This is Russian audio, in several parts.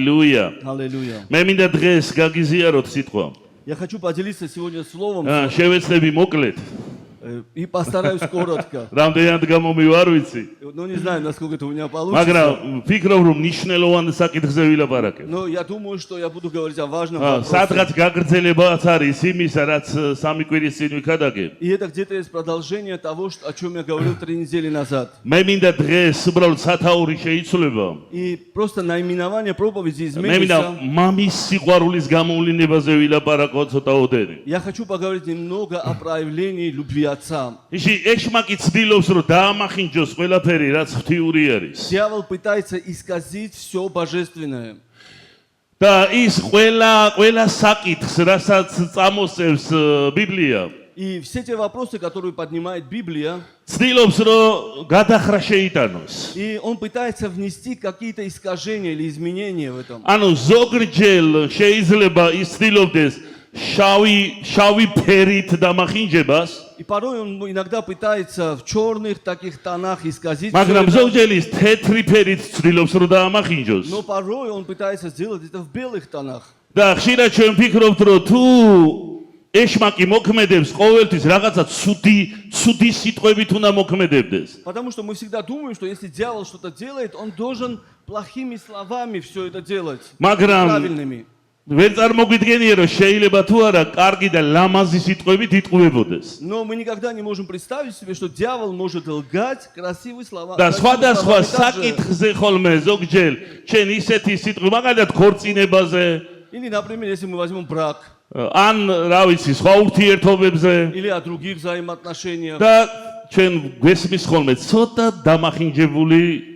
Аллилуйя. მე მინდა დღეს გაგიზიაროთ სიტყვა. Я хочу поделиться сегодня словом შევეცდები მოკლედ. и постараюсь коротко. რამდენად გამომივარ ვიცი. Ну, не знаю, насколько это у меня получится. მაგრამ ვფიქრობ რომ მნიშვნელოვან საკითხზე ვილაპარაკებ. Но я думаю, что я буду говорить о важном вопросе. სადღაც გაგრძელებაც არის იმისა, რაც სამი კვირის წინ ვიქადაგე. И это где-то есть продолжение того, о чем я говорил 3 недели назад. მე მინდა დღეს უბრალოდ სათაური შეიცვლება. И просто наименование проповеди მე მინდა изменится. მამის სიყვარულის გამოვლინებაზე ვილაპარაკო ცოტაოდენი. Я хочу поговорить немного о проявлении любви Отца. ისი ეშმაკი ცდილობს რომ დაამახინჯოს ყველაფერი რაც ღვთიური არის. Дьявол пытается исказить все божественное. და ის ყველა საკითხს, რასაც წამოსწევს ბიბლია, И все те вопросы, которые поднимает Библия, ცდილობს რომ გადახრა შეიტანოს. и он пытается внести какие-то искажения или изменения в этом. ანუ ზოგჯერ შეიძლება ის ცდილობდეს შავი ფერით დამახინჯებას, И порой он иногда пытается в черных таких тонах исказить. მაგრამ всё это. ზოგჯერ ის თეთრი ფერით ცდილობს რომ დაამახინჯოს. Но порой он пытается сделать это в белых тонах. და ხშირად ჩვენ ვფიქრობთ რომ თუ ეშმაკი მოქმედებს ყოველთვის რაღაცა ცუდი სიტყვებით უნდა მოქმედებდეს. Потому что мы всегда думаем, что если дьявол что-то делает, он должен плохими словами все это делать. მაგრამ Правильными. ვერ წარმოგვიდგენია რომ შეიძლება თუ არა კარგი და ლამაზი სიტყვებით იტყუებოდეს. Но мы никогда не можем представить себе, что дьявол может лгать красивые слова. და სხვადასხვა также. საკითხზე ხოლმე ზოგჯერ ჩვენ ისეთი სიტყვი მაგალითად ქორწინებაზე Или, например, если мы возьмем брак, ან რა ვიცი სხვა ურთიერთობებზე или о других взаимоотношениях. და ჩვენ გვესმის ხოლმე ცოტა დამახინჯებული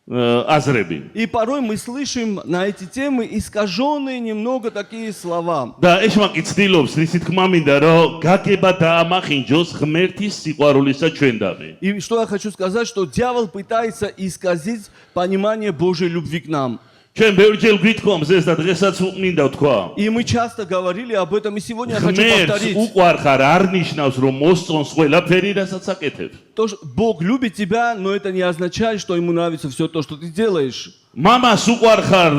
აზრები. И порой мы слышим на эти темы искаженные немного такие слова. და ეშმაკი ცდილობს ისი თქმა მინდა რომ გაგება დაამახინჯოს ღმერთის სიყვარულისა ჩვენდამი. И что я хочу сказать, что дьявол пытается исказить понимание Божьей любви к нам. ჩვენ ბევრჯერ გვითხოვს ეს და დღესაც მინდა ვთქვა. И мы часто говорили об этом, и сегодня я хочу ღმერთს повторить. უყვარხარ არ ნიშნავს რომ მოსწონს ყველაფერი რასაც აკეთებ. То, что Бог любит тебя, но это не означает, что ему нравится все то, что ты делаешь. მამას უყვარხარ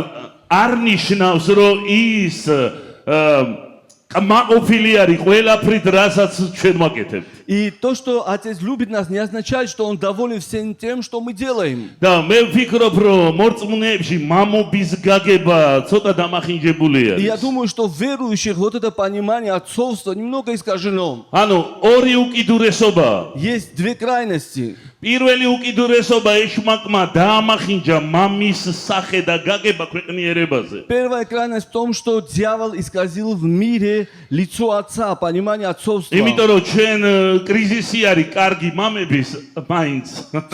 არ ნიშნავს რომ ის მაყოფილი არის ყველაფრით რასაც ჩვენ ვაკეთებთ. И то, что Отец любит нас, не означает, что Он доволен всем тем, что мы делаем. და მე ვფიქრობ რომ მორწმუნეებში მამობის გაგება ცოტა დამახინჯებული И я არის. думаю, что в верующих вот это понимание отцовства немного искажено. ანუ ორი უკიდურესობა. Есть две крайности. პირველი უკიდურესობა ეშმაკმა დაამახინჯა მამის სახე და გაგება ქვეყნიერებაზე. Первая крайность в том, что дьявол исказил в мире лицо Отца, понимание отцовства. იმიტომ რომ ჩვენ კრიზისი არის კარგი მამების მაინც.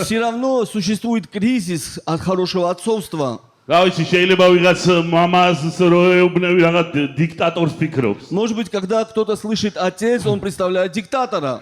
Все равно существует кризис от хорошего отцовства. რა ვიცი შეიძლება ვიღაც მამას როეუბნევი რაღაც დიქტატორს ფიქრობს. Может быть, когда кто-то слышит отец, он представляет диктатора.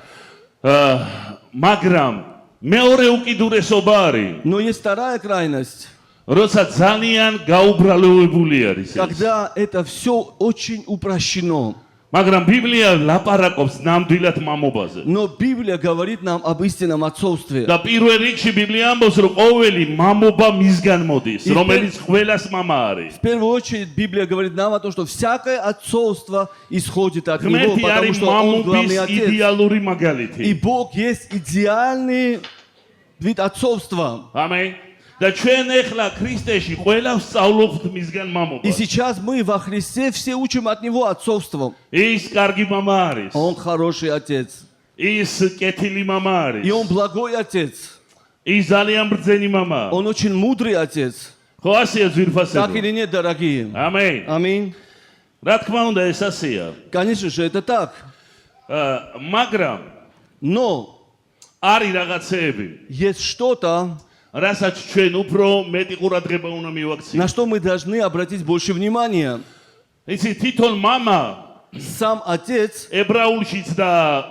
მაგრამ მეორე უკიდურესობა არის, Но есть вторая крайность, როცა ძალიან გაუბრალოებული არის ეს. когда это все очень упрощено. მაგრამ ბიბლია ლაპარაკობს ნამდვილად მამობაზე. Но Библия говорит нам об истинном отцовстве. და პირველ რიგში ბიბლია ამბობს, რომ ყოველი мамობა მისგან მოდის, რომელიც ყველას мама არის. В первую очередь Библия говорит нам о том, что всякое отцовство исходит от Него, ღმერთი потому არის что Он главный მამობის отец. იდეალური მაგალითი. И Бог есть идеальный вид отцовства. ამენ. და ჩვენ ეხლა ქრისტეში ყველა ვსწავლობთ მისგან И მამობას. сейчас мы во Христе все учим от Него отцовством. ის კარგი мама არის. Он хороший отец. ის კეთილი мама И არის. Он благой отец. ის ძალიან ბრძენი мама. Он очень мудрый отец. ხო ასეა Так ძვირფასებო. или нет, дорогие? ამენ. Аминь. რა თქმა უნდა ეს ასეა. Конечно же, это так. მაგრამ Но არის რაღაცეები, есть что-то, რასაც ჩვენ უფრო მეტი ყურადღება უნდა მივაქციოთ. на что мы должны обратить больше внимания. იცი თვითონ мама Сам отец ებრაულშიც და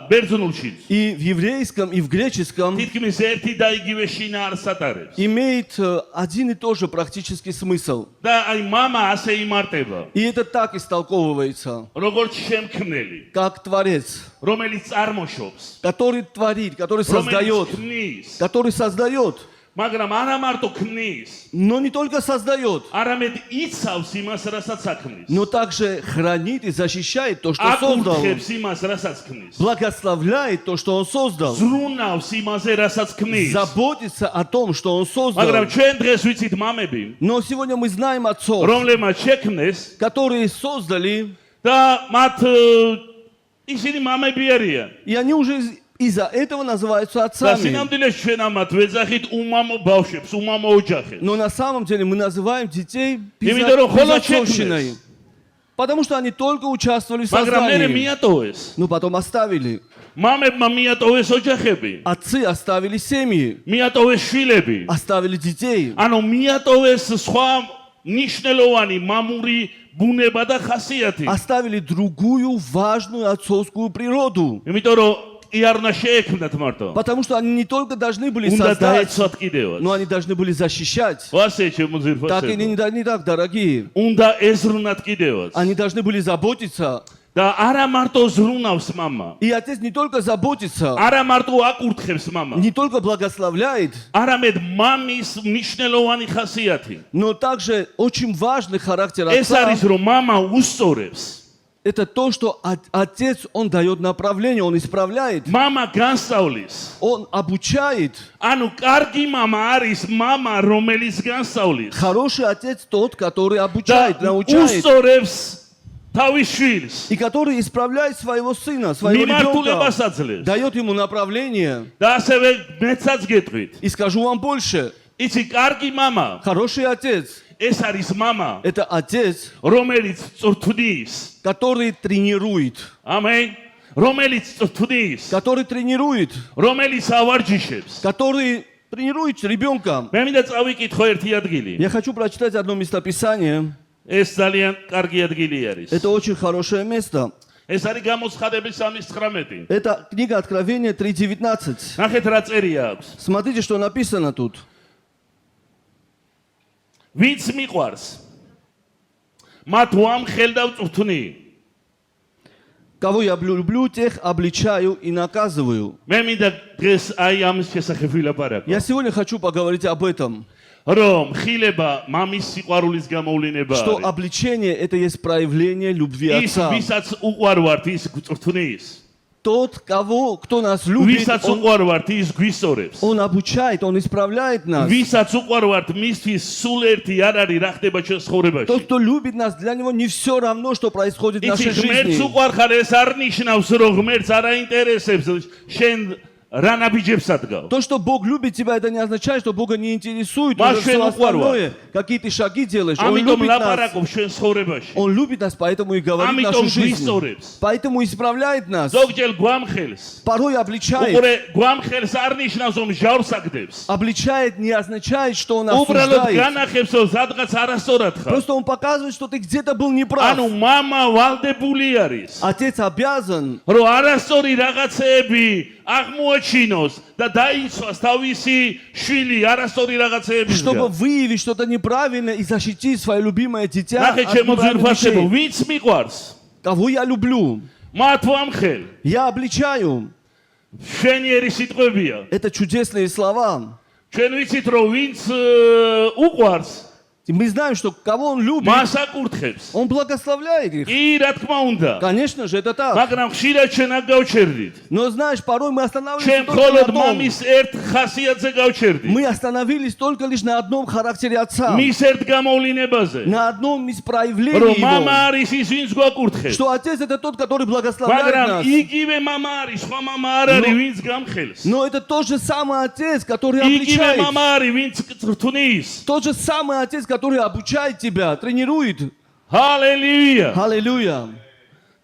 ბერძნულშიც и в еврейском, и в греческом თითქმის ერთი და იგივე შინაარსს ატარებს. имеет один и тот же практический смысл. და აი мама ასე იმარტება, И это так истолковывается, როგორც შემქმნელი, как Творец, რომელიც წარმოშობს, который творит, который რომელიც создает, ქმნის. который создает. მაგრამ არა მარტო ქმნის, но не только создает, არამედ იცავს იმას, რასაც აქმნის. но также хранит и защищает то, что создал. აკურთხებს იმას, რასაც ქმნის. Благословляет то, что он создал. ზრუნავს იმაზე, რასაც ქმნის. Заботится о том, что он создал. მაგრამ ჩვენ დღეს ვიცით მამები, Но сегодня мы знаем отцов, რომლებმაც შექმნეს которые создали, და მათ ისინი მამები არიან. и они уже из-за этого называются და отцами. სინამდვილეში ჩვენ ამათ ვეძახით უმამო ბავშვებს, умамо ოჯახებს. Но на самом деле мы называем детей იმიტომ რომ ხოლო безотцовщиной. შექმნეს. Потому что они только участвовали в მაგრამ მერე создании. მიატოვეს. Но потом оставили. მამებმა მიატოვეს ოჯახები, Отцы оставили семьи, მიატოვეს შვილები. оставили детей. ანუ მიატოვეს სხვა ნიშნელოვანი მამური ბუნება და ხასიათი. Оставили другую важную отцовскую природу. იმიტომ რომ კი არ უნდა შეექმნათ მარტო. Потому что они не только должны были უნდა создать, დაეცვათ კიდევაც. но они должны были защищать. ვასე ჩემო Так и ძირფასებო. не так, дорогие. უნდა ეზრუნათ კიდევაც. Они должны были заботиться. და არა მარტო ზრუნავს мама. И отец не только заботится, არა მარტო აკურთხებს мама. не только благословляет, არამედ მამის მნიშვნელოვანი ხასიათი. но также очень важный характер ეს отца. არის რომ мама უსწორებს. Это то, что отец, он дает направление, он исправляет, мама განსწავლის. он обучает. ანუ კარგი мама არის мама რომელიც განსწავლის. Хороший отец тот, который და обучает, научает, უსწორებს თავის შვილს. и который исправляет своего сына, своего ребенка, მიმართულებას აძლევს. дает ему направление. და ასევე მეცაც გეტყვით. И скажу вам больше, იცი კარგი мама хороший отец ეს არის мама – это отец, რომელიც წვრთნის. который тренирует, ამენ. რომელიც წვრთნის. который тренирует, რომელიც ავარჯიშებს. который тренирует ребенка. მე მინდა წავიკითხო ერთი ადგილი. Я хочу прочитать одно местописание. ეს ძალიან კარგი ადგილი არის. Это очень хорошее место. ეს არის გამოცხადების 3:19. Это книга Откровения 3:19. ნახეთ რა წერია აქვს. Смотрите, что написано тут. ვინც მიყვარს მათ ვამხელ და ვწვრთნი. Кого я люблю, тех обличаю и наказываю. მე მინდა დღეს აი ამის შესახებ ვილაპარაკო. Я сегодня хочу поговорить об этом. რომ ხილება მამის სიყვარულის გამოვლენება Что არის. обличение – это есть проявление любви ის отца. ვისაც უყვარვართ ის გვწვრთნის. Тот, кто нас любит, ვისაც უყვარვართ ის გვისწორებს. он обучает, он исправляет нас. ვისაც უყვარვართ მისთვის სულ ერთი არ არის რა ხდება ჩვენ ცხოვრებაში. Тот, кто любит нас, для него не все равно, что происходит в нашей იცი ღმერთს жизни. უყვარხარ ეს არ ნიშნავს რომ ღმერთს არ აინტერესებს შენ რა ნაბიჯებს ადგავ. То, что Бог любит тебя, это не означает, что Бога не интересует Маш уже все шен остальное. Какие ты шаги делаешь. Он ამიტომ любит нас. ლაპარაკობ ჩვენ ცხოვრებაში. Он любит нас, поэтому и говорит нашу ამიტომ жизнь. გვისწორებს. Поэтому исправляет нас. ზოგჯერ გვამხელს. Порой обличает. უყურე გვამხელს არ ნიშნავს რომ ჟავს აგდებს. Обличает не означает, что он უბრალოდ осуждает. განახებს რომ სადღაც არასწორად ხარ. Просто он показывает, что ты где-то был неправ. ანუ мама ვალდებული არის. Отец обязан, რომ არასწორი რაღაცეები აღმოაჩინოს და დაიცვას თავისი შვილი არასწორი რაღაცეებისგან. чтобы выявить что-то неправильное и защитить свое любимое дитя ნახე от ჩემო неправильных ძირფასებო, вещей. ვინც მიყვარს, Кого я люблю, მათ ვამხელ. я обличаю. შვენიერი სიტყვებია. Это чудесные слова. ჩვენ ვიცით რომ ვინც უყვარს, И мы знаем, что кого он любит, მას აკურთხებს. он благословляет их. კი, რა თქმა უნდა. Конечно же, это так. მაგრამ ხშირად ჩვენ არ გავჩერდით. Но знаешь, порой мы останавливаемся ჩვენ только на მხოლოდ одном. მამის ერთ ხასიათზე გავჩერდით. Мы остановились только лишь на одном характере отца. მის ერთ გამოვლენებაზე. На одном из რომ проявлений мама его. არის ის, ვინც გვაკურთხებს. Что отец это тот, который благословляет მაგრამ нас. იგივე мама არის, სხვა мама არ არის, ვინც გამხელს. Но это тот же самый отец, который იგივე обличает. мама არის, ვინც წვრთნის. Тот же самый отец, который обучает тебя, тренирует. ჰალელუია. Аллилуйя.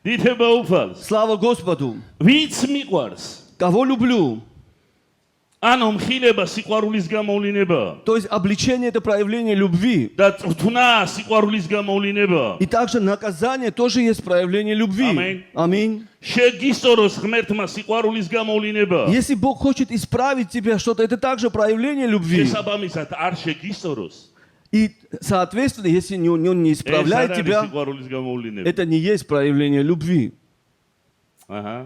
დიდება უფალს. Слава Господу. ვინც მიყვარს. Кого люблю? ანუ მხილება სიყვარულის გამოვლენებაა. То есть обличение это проявление любви. და წვრთნა სიყვარულის გამოვლენებაა. И также наказание тоже есть проявление любви. Аминь. Аминь. შეგისწოროს ღმერთმა сиყვარულის გამოვლენება. Если Бог хочет исправить тебя что-то, это также проявление любви. შესაბამისად არ შეგისწოროს. И, соответственно, если он не ეს исправляет არ არის тебя, სიყვარულის გამოვლენება. это не есть проявление любви. აჰა.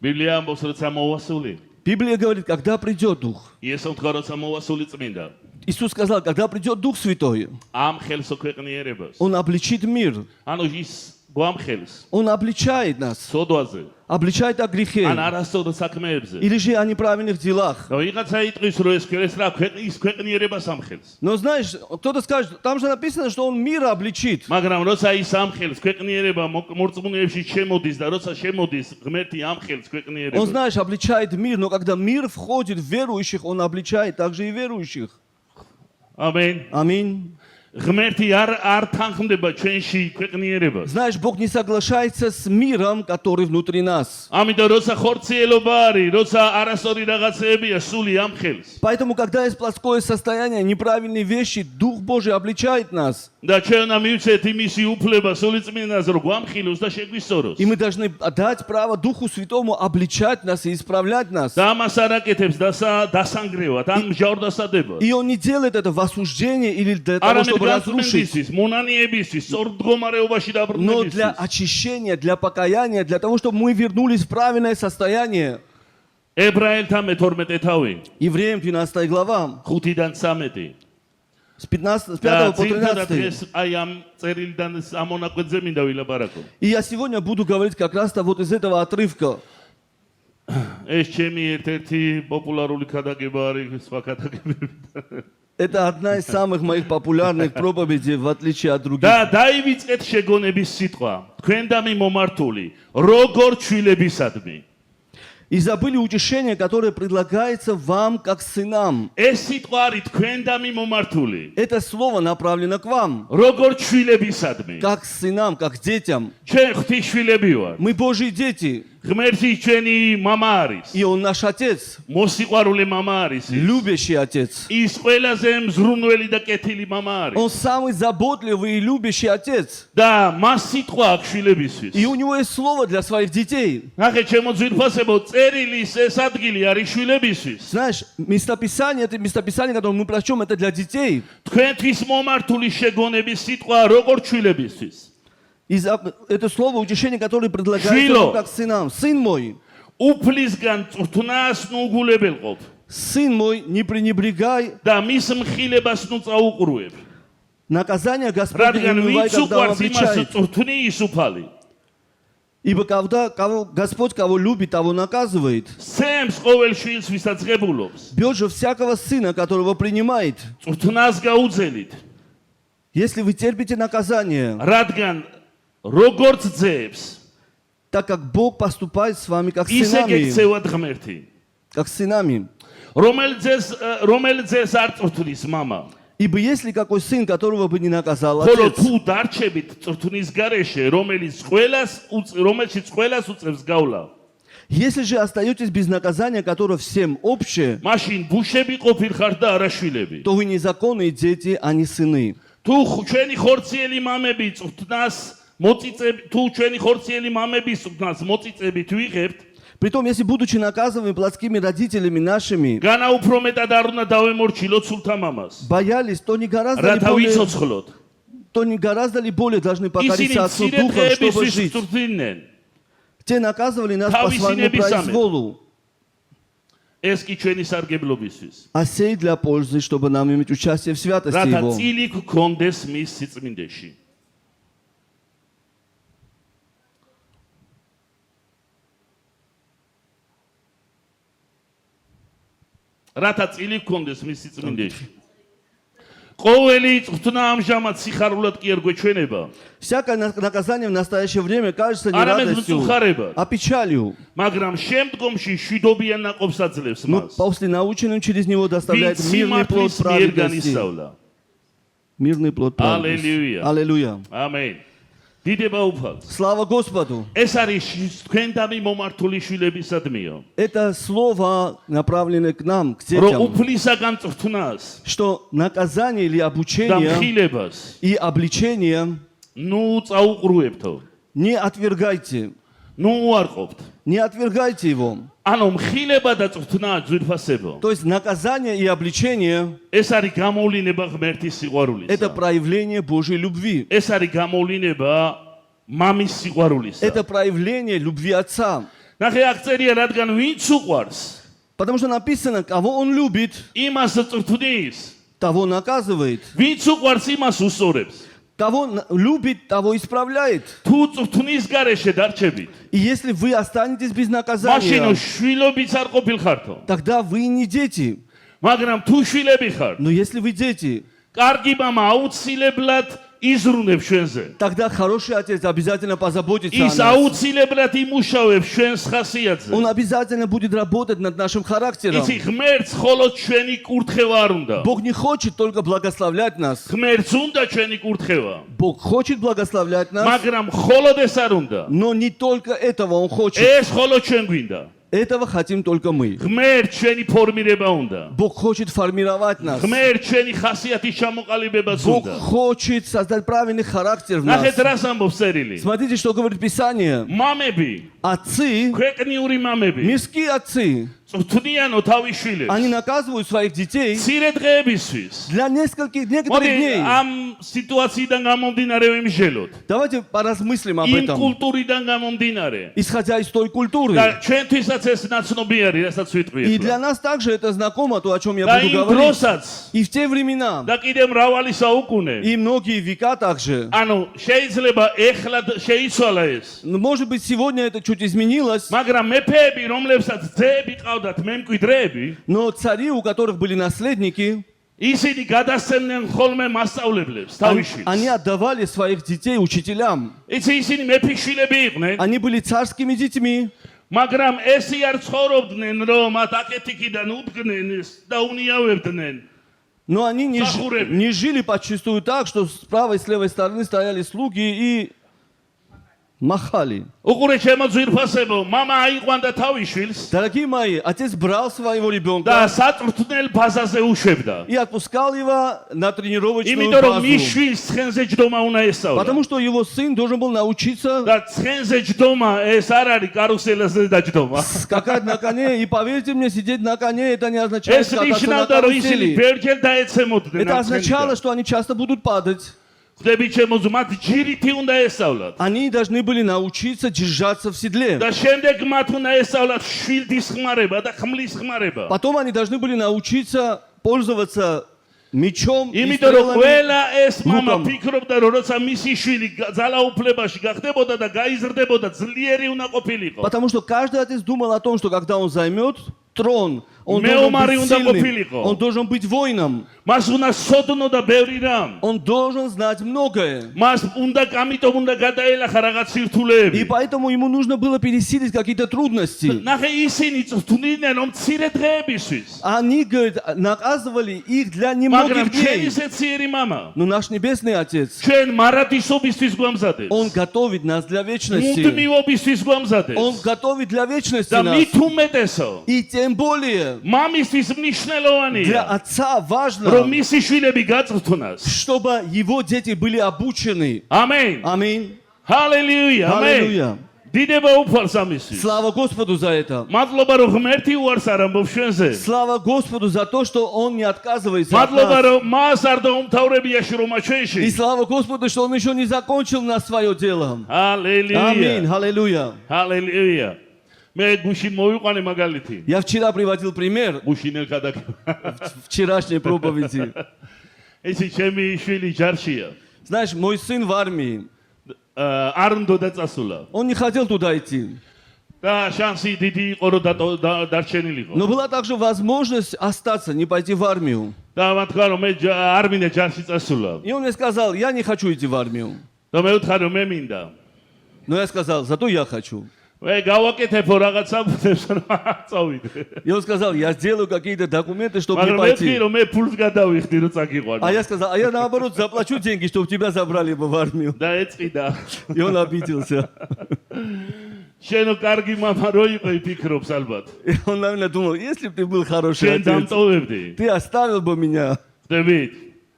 ბიბლია ამბობს, როცა მოვასული. Библия говорит, когда придет Дух. იესომ თქვა როცა მოვასული წმინდა Иисус сказал, когда придет Дух Святой, ამ ხელს ოქვეყნიერებას Он обличит мир, ანუ ის გვამხელს Он обличает нас, სოდვაზე обличает о грехе ან არასწორ საქმეებზე или же о неправильных делах. და ვიღაცა იტყვის რომ ეს რა ქვეყნის ქვეყნიერებას ამხელს Но знаешь, кто-то скажет, там же написано, что Он мир обличит. მაგრამ როცა ის ამხელს ქვეყნიერება მორწმუნეებში შემოდის და როცა შემოდის ღმერთი ამხელს Он, ქვეყნიერებას знаешь, обличает мир, но когда мир входит в верующих, Он обличает также и верующих. ამენ Аминь. ღმერთი არ თანხმდება ჩვენში ქვეყნიერებას Знаешь, Бог не соглашается с миром, который внутри нас. ამიტომ როცა ხორციელობა არის როცა არასწორი რაღაცეებია სული ამხელს Поэтому, когда есть плоское состояние, неправильные вещи, Дух Божий обличает нас. და ჩვენ უნდა მივცეთ იმისი უფლება სული წმინდანს რომ გვამხილოს და შეგვისწოროს И мы должны дать право Духу Святому обличать нас и исправлять нас. და ამას არ აკეთებს დასანგრევად ან მჟავრდასადებად И Он не делает это в осуждение или для того, არამედ чтобы разрушить, განსხვავებისთვის მონანიებისთვის სწორ მდგომარეობაში но для დაბრუნებისთვის очищения, для покаяния, для того, чтобы мы вернулись в правильное состояние. ებრაელთა მე-12 თავი Евреям 12 глава, 5-დან 13 с 5 და по ძირითადად 13. ეს აი ამ წერილიდან ამ მონაკვეთზე მინდა ვილაპარაკო И я сегодня буду говорить как раз-то вот из этого отрывка. ეს ჩემი ერთ-ერთი პოპულარული ქადაგება არის სხვა ქადაგებებიდან Это одна из самых моих популярных проповедей, в отличие от других. და დაივიწყეთ შეგონების სიტყვა თქვენ და მე მომართული როგორ ჩვილებისადმი И забыли утешение, которое предлагается вам как сынам. ეს სიტყვა არის თქვენ და მე მომართული Это слово направлено к вам, როგორ ჩვილებისადმი как сынам, как детям. ჩვენ ღვთისშვილები ვარ Мы Божьи дети, ღმერთი ჩვენი мама არის и Он наш Отец, მოსიყვარული мама არის любящий Отец. ის ყველაზე მზრუნველი და კეთილი мама Он არის самый заботливый и любящий Отец. და მას სიტყვა აქვს შვილებისთვის И у Него есть слово для своих детей. ნახე ჩემო ძვირფასებო წერილის ეს ადგილი არის შვილებისთვის Знаешь, местописание, это местописание, которое мы прочтем, это для детей. თქვენთვის მომართული შეგონების სიტყვა როგორ შვილებისთვის И это слово утешение, которое предлагается Швило. вам как сынам. Сын мой, უფლისგან წრთნას ნუ უგულებელყოფ сын мой, не пренебрегай და მის მხილებას ნუ წაუყრუებ наказание Господня, не რადგან унывай, ვინც когда Он უყვარს იმას обличает. წრთნი ის უფალი Ибо когда Господь, кого любит, того наказывает. სემს ყოველ შვილს ვისაც ღებულობს Бьет же всякого сына, которого принимает. წრთნას გაუძელით Если вы терпите наказание, რადგან როგორც ძეებს так как Бог поступает с вами как с ისე сынами, გექცევად ღმერთი как с сынами. რომელზეც არ წრთნის мама Ибо если какой сын, которого бы не наказал ხოლო отец, თუ დარჩებით წრთნის გარეშე რომელშიც ყველას უწევს გავლა если же остаетесь без наказания, которое всем общее, მაშინ ბუშები ყოფილხართ და არა შვილები то вы незаконные дети, а не сыны. თუ ჩვენი ხორციელი მამები წრთნას მოწიწებით თუ ჩვენი ხორციელი მამების წრთნას მოწიწებით ვიღებთ Притом, если будучи наказываемы плотскими родителями нашими, განა უფრო მეტად არ უნდა დავემორჩილოთ სულთა მამას боялись, то не რათა ვიცოცხლოთ гораздо ли более должны ისინი покориться Отцу მცირე Духа, чтобы დღეებისთვის жить. წრთნდნენ Те наказывали нас по Თავისი своему ნებისამებრ. произволу, ეს კი ჩვენი სარგებლობისთვის а сей для пользы, чтобы нам иметь участие в святости რათა Его. წილი გქონდეს მის სიწმინდეში რათა წილი გქონდეს მის სიწმინდეში ყოველი წრთნა ამჟამად სიხარულად კი არ გვეჩვენება Всякое наказание в настоящее время кажется не Арамед радостью, мцухаребат. а печалью. მაგრამ შემდგომში შვიდობიან ნაყოფს აძლევს Но მას после наученным через него доставляет ვინც мирный плод სიმართლის მიერ праведности. განისწავლა Мирный плод праведности. Аллилуйя. Аллилуйя. ამენ დიდება უფალს Слава Господу. ეს არის თქვენ და მე მომართული შვილებისადმიო Это слово, направленное к нам, к რომ детям, უფლისაგან წრთნას что наказание или და обучение მხილებას и обличение ნუ წაუყრუებთო не отвергайте. ნუ უარყოფთ Не отвергайте его. ანუ მხილება და წრთნა ძვირფასებო То есть наказание и обличение ეს არის გამოვლენა ღმერთის – это სიყვარულისა проявление Божьей любви. ეს არის გამოვლენა მამის სიყვარულისა Это проявление любви Отца. ნახე აქ წერია რადგან ვინც უყვარს Потому что написано, кого он любит, იმას წვრთნის, того наказывает. ვინც უყვარს იმას უსწორებს. Того любит, того исправляет. თუ წვრთნის გარეშე დარჩებით, И если вы останетесь без მაშინ наказания, შვილობიც არ ყოფილხართო. тогда вы не дети. მაგრამ თუ შვილები ხართ, Но если вы дети, კარგი мама აუცილებლად იზრუნებს ჩვენზე. тогда хороший отец обязательно позаботится о ის нас. აუცილებლად იმუშავებს ჩვენს ხასიათზე. Он обязательно будет работать над нашим характером. იცი, ღმერთს მხოლოდ ჩვენი კურთხევა არ უნდა. Бог не хочет только благословлять нас. ღმერთს უნდა ჩვენი კურთხევა. Бог хочет благословлять нас, მაგრამ მხოლოდ ეს არ უნდა. но не только этого Он хочет. ეს მხოლოდ ჩვენ გვინდა. Этого хотим только мы. ღმერთს ჩვენი ფორმირება უნდა. Бог хочет формировать нас. ღმერთს ჩვენი ხასიათის ჩამოყალიბებაც Бог უნდა. хочет создать правильный характер в нас. ნახეთ რას ამბობს წერილი. Смотрите, что говорит Писание. მამები, Отцы, ქვეყნიური მამები, мирские отцы, წვრთნიანო თავის შვილებს. они наказывают своих детей მცირე დღეებისთვის. для некоторых მოდი дней. ამ სიტუაციიდან გამომდინარე ვიმსჯელოთ. Давайте поразмыслим об იმ этом. კულტურიდან გამომდინარე. Исходя из той культуры. და ჩვენთვისაც ეს ნაცნობი არის, რასაც ვიტყვი И ახლა. для нас также это знакомо, то, о чем я და буду იმ говорить. დროსაც И в те времена, და კიდე მრავალი საუკუნე. и многие века также. ანუ შეიძლება ეხლა შეიცვალა ეს. Ну, может быть, сегодня это чуть изменилось, მაგრამ მეფეები, რომლებსაც ძეები ყავდათ, მემკვიდრეები, но цари, у которых были наследники, ისინი გადასცემდნენ ხოლმე მასწავლებლებს თავის они შვილს. отдавали своих детей учителям. იცი, ისინი მეფის შვილები იყვნენ, Они были царскими детьми, მაგრამ ესე არ ცხოვრობდნენ, რომ მათ აკეთიკიდან უდგნენ და უნიავებდნენ. но они Захурები. не жили подчистую так, что с правой и с левой стороны стояли слуги и махали. უყურე ჩემო ძვირფასებო, мама აიყვანდა თავის შვილს Дорогие мои, отец брал своего და ребенка საწვრთნელ ბაზაზე უშვებდა. и отпускал его на тренировочную იმიტომ რომ მის базу. შვილს ცხენზე ჯდომა უნდა ესწავლა. Потому что его сын должен был научиться და ცხენზე ჯდომა ეს არ არის каруселაზე დაჯდომა. скакать на коне. И поверьте мне, сидеть на коне, это не означает ეს кататься на ნიშნავდა რომ ისინი карусели. ბერჯერ დაეცემოდნენ. Это означало, что они часто будут падать. ხდები ჩემო ძმა, მათ ჯირითი უნდა ესწავლათ. Они должны были научиться держаться в седле. და შემდეგ მათ უნდა ესწავლათ შვილდის ხმარება და ხმლის ხმარება. Потом они должны были научиться пользоваться мечом и იმიტომ რომ стрелами. ყველა ეს мама ლუკამ. ფიქრობდა რომ როცა მისი შვილი ძალაუფლებაში გახდებოდა და გაიზრდებოდა ძლიერი უნდა ყოფილიყო. Потому что каждый отец думал о том, что когда он займет трон, он Меомари должен უნდა быть ყოფილიყო. сильным, он должен быть воином, მას უნდა სოდნო და ბევრი რამ. он должен знать многое. მას უნდა ამიტომ უნდა გადაელახა რაღაც И სირთულეები. поэтому ему нужно было пересилить какие-то трудности. ნახე ისინი წვრთნიდნენ რომ მცირე დღეებისთვის. Они, говорит, наказывали их для მაგრამ немногих ჩვენი дней. ზეციერი мама Но наш Небесный Отец, ჩვენ მარადისობისთვის გვამზადებს. Он готовит нас для вечности. მუდმივობისთვის გვამზადებს. Он готовит для вечности და нас. მით უმეტესო И тем более მამისთვის для მნიშვნელოვანია отца რომ важно, მისი შვილები გაწვრთნას. чтобы его дети были обучены. ამენ. Аминь. ჰალელუია. ამენ. Аллилуйя. დიდება უფალს ამისთვის. Слава Господу за это. მადლობა რომ ღმერთი უარს არ ამბობს ჩვენზე. Слава Господу за то, что Он не отказывается от მადლობა нас. რომ მას არ დაუმთავრებია შრომა И ჩვენში. слава Господу, что Он еще не закончил на свое дело. Аминь. ჰალელუია. Аллилуйя. ჰალელუია. მე გუშინ მოვიყვანე მაგალითი. Я вчера приводил пример გუშინელ გადაკ. вчерашней проповеди. ესი ჩემი შვილი ჯარშია. Знаешь, мой сын в армии, არ უნდა წასულა. он не хотел туда идти. და შანსი დიდი იყო რომ დარჩენილიყო. Но была также возможность остаться, не пойти в армию. და მათ თქვა რომ მე არ მინდა ჯარში წასულა. И он мне сказал, я не хочу идти в армию. და მე ვთქვა რომ მე მინდა. Но я сказал, зато я хочу. მე გავაკეთებო რაღაც საფუძებს რომ წავიდე. И он сказал, я сделаю какие-то документы, чтобы не მაგრამ მე ვთქვი пойти. რომ მე ფულს გადავიხდი რომ А წაგიყვანო. я сказал, а я наоборот заплачу деньги, чтобы тебя забрали бы в армию. და ეწყიდა. И он обиделся. შენო კარგი мама რო იყო იფიქრობს ალბათ. И он, наверное, думал, если бы ты был хороший შენ отец, დამტოვებდი. ты оставил бы меня. ხდებით?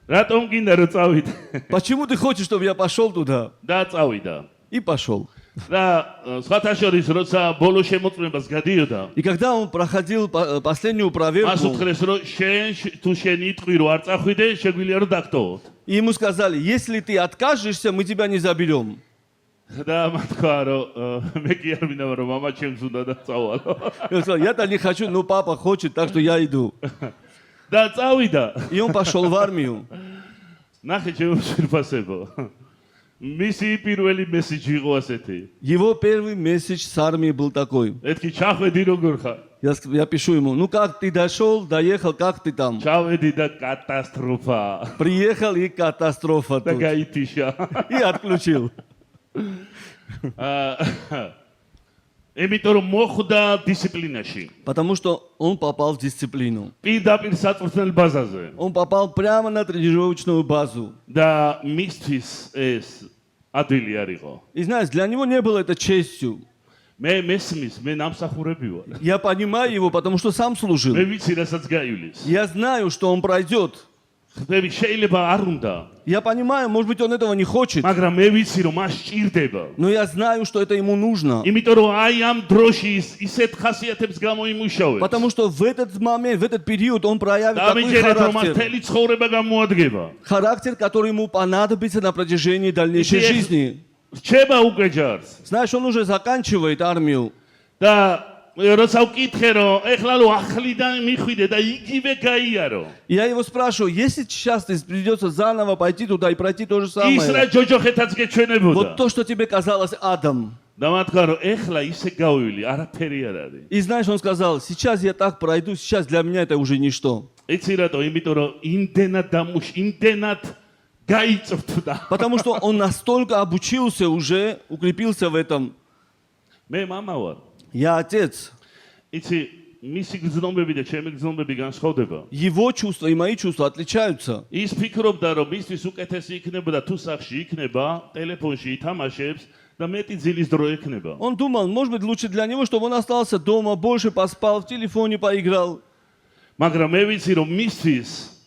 რატომ გინდა რომ წავიდე? Почему ты хочешь, чтобы я пошел туда? და წავიდა. И пошел. და სხვათა შორის როცა ბოლო შემოწმებას გადიოდა, И когда он проходил последнюю მას проверку, უთხრეს რომ შენ თუ შენ იტყვი რომ არ წახვიდე, შეგვიძლია რომ დაგტოვოთ. и ему сказали, если ты откажешься, мы тебя не заберем. და მან თქვა რომ მე კი არ მინდა რომ мама ჩემს უნდა და წავალო. Я сказал, я-то не хочу, но папа хочет, так что я иду. და წავიდა. И он пошел в армию. ნახე ჩემო შვილფასებო. მისი პირველი მესიჯი იყო ასეთი. Его первый месседж с армии был такой. ეთქი ჩახვედი როგორ ხარ? Я пишу ему, ну как ты дошел, доехал, как ты там? ჩავედი და კატასტროფა. Приехал и катастрофа და тут. გაითიშა. И отключил. იმიტომ რომ მოხვდა დისციპლინაში. Потому что он попал в дисциплину. პირდაპირ საწვრთნელ ბაზაზე. Он попал прямо на тренировочную базу. და მისთვის ეს ადვილი არ იყო. И знаешь, для него не было это честью. მე მესმის, მე ნამსახურები ვარ. Я понимаю его, потому что сам служил. მე ვიცი რასაც გაივლის. Я знаю, что он пройдет. ხდები შეიძლება არ უნდა, Я понимаю, может быть, он этого не хочет. მაგრამ მე ვიცი რომ მას ჭირდება. Но я знаю, что это ему нужно. იმიტომ რომ აი ამ დროში ისეთ ხასიათებს გამოიმუშავებს. Потому что в этот момент, в этот период он проявит такой დამიჯერეთ რომ მას характер. მთელი ცხოვრება გამოადგება. Характер, который ему понадобится на протяжении дальнейшей жизни. რჩება უკვე ჯარს. Знаешь, он уже заканчивает армию. და როცა ვკითხე რომ ეხლა რომ ახლიდან მიხვიდე და იგივე გაიარო. Я его спрашиваю, если сейчас тебе придется заново пойти туда и пройти то же ის რა самое. ჯოჯოხეთაც გეჩვენებოდა. Вот то, что тебе казалось адом. და მათქა რომ ეხლა ისე გავივილი, არაფერი არ არის. И знаешь, он сказал, сейчас я так пройду, сейчас для меня это уже ничто. იცი რატო? იმიტომ რომ იმდენად გაიწვდა. Потому что он настолько обучился уже, укрепился в этом. მე мама ვარ. Я отец. იცი, მისი გრძნობები და ჩემი გრძნობები განსხვავდება. Его чувства и мои чувства отличаются. ის ფიქრობდა, რომ მისთვის უკეთესი იქნება და თუ სახში იქნება, ტელეფონში ითამაშებს და მეტი ძილის დრო ექნება. Он думал, может быть, лучше для него, чтобы он остался дома, больше поспал, в телефоне поиграл. მაგრამ მე ვიცი, რომ მისთვის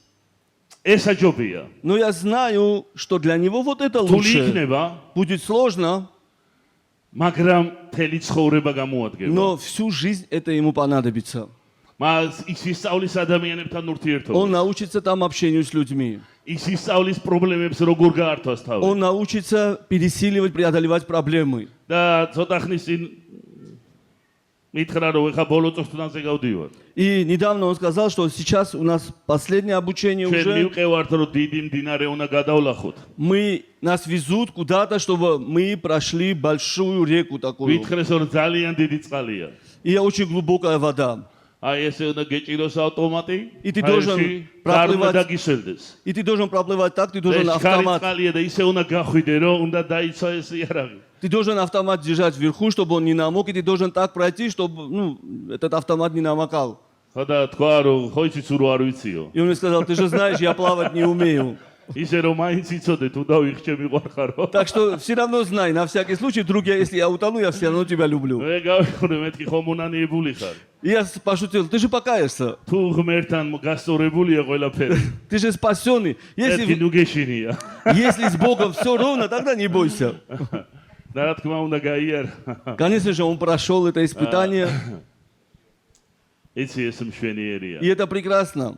ესაჯობია. Но я знаю, что для него вот это თუ лучше. იქნება, Будет сложно, მაგრამ მთელი ცხოვრება გამოადგება. но всю жизнь это ему понадобится. მას ის ისწავლის ადამიანებთან Он ურთიერთობას. научится там общению с людьми. ის ისწავლის პრობლემებს როგორ გაართვას თავი. Он научится пересиливать, преодолевать проблемы. და ცოტა ხნის წინ მითხრა რომ ეხა ბოლო წუთანზე გავდივარ. И недавно он сказал, что сейчас у нас последнее обучение ჩვენ уже. მივყევართ რომ დიდი მდინარე უნდა გადავლახოთ. Нас везут куда-то, чтобы мы прошли большую реку такую. ვითხრეს რომ ძალიან დიდი წყალია. И очень глубокая вода. აი ესე უნდა გეჭიროს ავტომატი. И ты должен проплывать. დაგისელდეს. И ты должен проплывать так, ты должен ეს автомат. წყალია და ისე უნდა გახვიდე რომ უნდა დაიცვა ეს იარაღი. Ты должен автомат держать вверху, чтобы он не намок, и ты должен так пройти, чтобы этот автомат не намокал. ხოდა თქვა რომ ხო იცი სულ არ ვიციო. И он мне сказал, ты же знаешь, я плавать не умею. ისე რომ მაინც იცოდე თუ დავიხჩე მიყვარხარო. Так что все равно знай, на всякий случай, вдруг если я утону, я все равно тебя люблю. მე გავიხურე მეთქი ხომ უნანიებული ხარ. И я пошутил, ты же покаешься, თუ ღმერთთან გასწორებულია ყველაფერი. ты же спасенный. ერთი ნუ გეშინია. Если с Богом все ровно, тогда не бойся. და რა თქმა უნდა გაიარა. Конечно же, он прошел это испытание, იცი ეს მშვენიერია. и это прекрасно.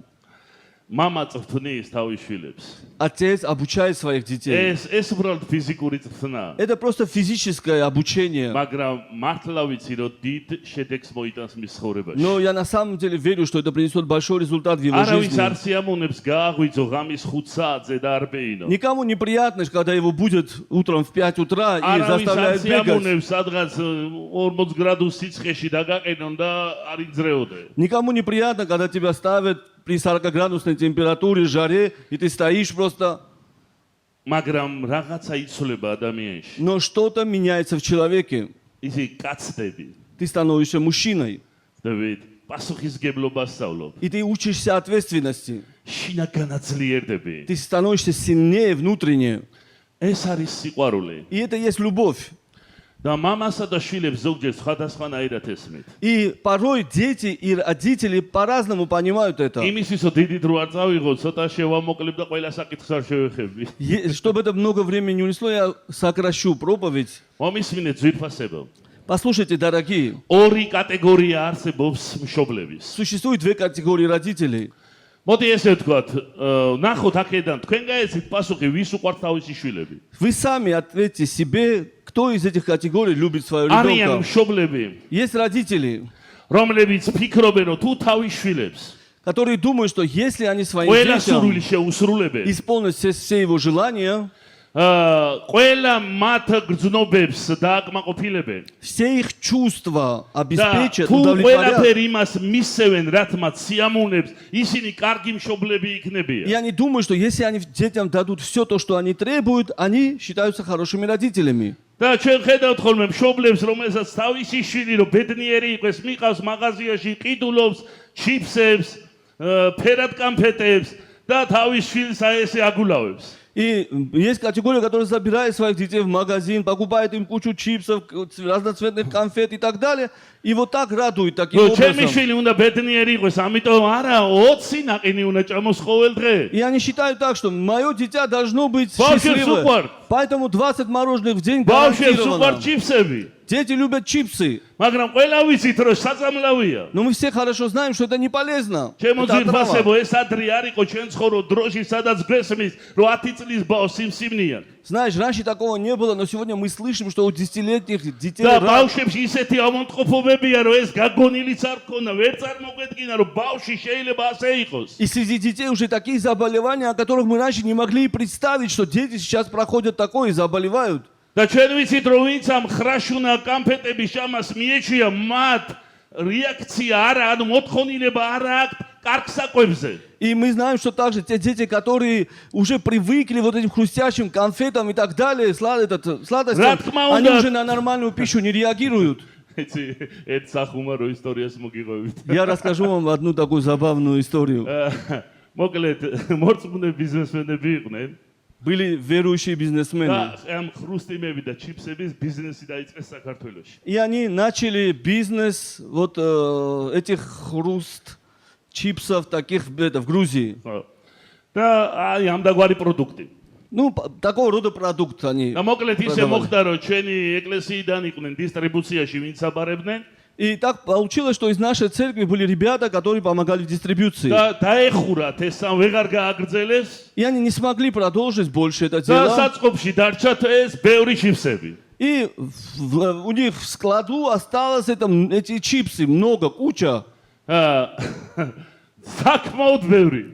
мама წვრთნის თავის შვილებს. Отец обучает своих детей. ეს უბრალოდ ფიზიკური წვრთნა. Это просто физическое обучение. მაგრამ მართლა ვიცი რომ დიდ შედეგს მოიტანს მის ცხოვრებაში. Но я на самом деле верю, что это принесет большой результат в его არავის არ жизни. სიამოვნებს გააღვიძო ღამის 5 საათზე და არ ბეინო. Никому неприятно, когда его будет утром в 5 утра и არავის არ заставляют бегать. სიამოვნებს სადღაც 40 გრადუს სიცხეში დაგაყენონ და არ იძრეოდე. Никому неприятно, когда тебя ставят при 40-градусной температуре, жаре, и ты стоишь просто. მაგრამ რაღაცა იცვლება ადამიანში. Но что-то меняется в человеке. ისი კაცდები. Ты становишься мужчиной. დავით, პასუხისგებლობას სწავლობ. И ты учишься ответственности. შინაგანად ძლიერდები. Ты становишься сильнее внутренне. ეს არის სიყვარული. И это есть любовь. და მამასა და შვილებს ზოგჯერ სხვადასხვანაირად ესმით. И порой дети и родители по-разному понимают это. იმისთვის რომ დიდი დრო არ წავიღო, ცოტა შევამოკლებ და ყველა საკითხს არ შევეხები. Чтобы это много времени не унесло, я сокращу проповедь. მომისმინეთ ძვირფასებო. Послушайте, дорогие, ორი კატეგორია არსებობს მშობლების. существует две категории родителей. მოდი ესე ვთქვათ, ნახოთ აქედან თქვენ გაეცით პასუხი ვის უყვართ თავისი შვილები. Вы сами ответьте себе, кто из этих категорий любит своего არიან ребенка? მშობლები, Есть родители, რომლებიც ფიქრობენ, რომ თუ თავის შვილებს которые думают, что если они своим ყველა детям სურვილი შეუსრულებენ, исполнят все его желания, ყველა მათ გრძნობებს დააკმაყოფილებენ. все их чувства და обеспечат, თუ удовлетворят, ყველაფერი იმას მისცევენ, რაც მათ სიამოვნებს, ისინი კარგი მშობლები и იქნებიან. они думают, что если они детям дадут все то, что они требуют, они считаются хорошими родителями. და ჩვენ ხედავთ ხოლმე მშობლებს, რომელსაც თავისი შვილი რო ბედნიერი იყოს, მიყავს მაღაზიაში, ყიდულობს, ჩიფსებს, ფერად კონფეტებს და თავის შვილს აი ესე აგულავებს. И есть категория, которая забирает своих детей в магазин, покупает им кучу чипсов, разноцветных конфет и так далее. И вот так радует таким რომ ჩემი образом. შვილი უნდა ბედნიერი იყოს, ამიტომ არა 20 ნაყინი უნდა ჭამოს ყოველ დღე. И они считают так, что мое дитя должно быть Вообще счастливым. супер. Поэтому 20 мороженых в день ბავშვებს უყვართ гарантированно. ჩიფსები, Дети любят чипсы. მაგრამ ყველა ვიცით, რომ საწამლავია. Но мы все хорошо знаем, что это не полезно. ჩემო Это отрава. ძირფასებო, ეს ადრე არ იყო ჩვენ ცხოვრო დროში, სადაც გესმის, რომ 10 წლის ბავშვს სიმსივნიან. Знаешь, раньше такого не было, но сегодня мы слышим, что у 10-летних детей და рак. ბავშვებს ისეთი ავადმყოფობებია, რომ ეს გაგონილიც არ ქონა, ვერ წარმოგვედგინა, რომ ბავშვი შეიძლება ასე იყოს. И среди детей уже такие заболевания, о которых мы раньше не могли и представить, что дети сейчас проходят такое и заболевают. და ჩვენ ვიცით, რომ ვინც ამ ხრაშუნა კონფეტების ჭამას მიეჩვია, მათ რეაქცია არა, ანუ მოთხოვნილება არა აქვს კარგ საკვებზე. И мы знаем, что также те дети, которые уже привыкли вот этим хрустящим конфетам и так далее, сладостям, Ратмаунда. они уже на нормальную пищу не реагируют. იცი, ერთ სახუმარო ისტორიას მოგიყვებით. Я расскажу вам одну такую забавную историю. მოკლედ, მორწმუნე ბიზნესმენები იყვნენ Были верующие бизнесмены. და ამ ხრუსტიმები და ჩიფსების ბიზნესი დაიწყეს საქართველოში. И они начали бизнес вот этих хруст чипсов таких в Грузии. ხო. და აი ამდაგვარი პროდუქტი. Ну, такого рода продукт они და მოკლედ ისე продавали. მოხდა, რომ ჩვენი ეკლესიიდან იყვნენ დისტრიბუციაში, ვინც აბარებდნენ И так получилось, что из нашей церкви были ребята, которые помогали в дистрибуции. და დაეხურათ ეს ამ ვეღარ გააგრძელეს И они не смогли продолжить больше это და дело. საწყობში დარჩათ ეს ბევრი ჩიფსები. И у них в складу осталось эти чипсы, много, куча. საკმაოდ ბევრი.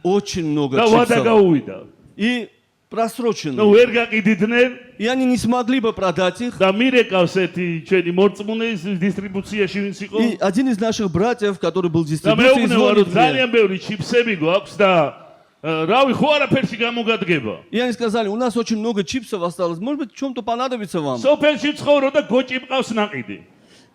Очень много და ვადა чипсов. გაუვიდა. И ნუ просроченные. ვერ გაკიდიდნენ И они не смогли бы продать их. და მირეკავს ერთი ჩვენი მორწმუნე დისტრიბუციაში ვინც იყო. И один из наших братьев, который был в და дистрибуции, მეუბნება რომ звонит мне. ძალიან ბევრი ჩიფსები გვაქვს და რავი ხო არაფერში გამოგადგება. И они сказали, у нас очень много чипсов осталось, может быть, в чем-то понадобится вам. სოფელში ცხოვრობ და გოჭი მყავს ნაყიდი.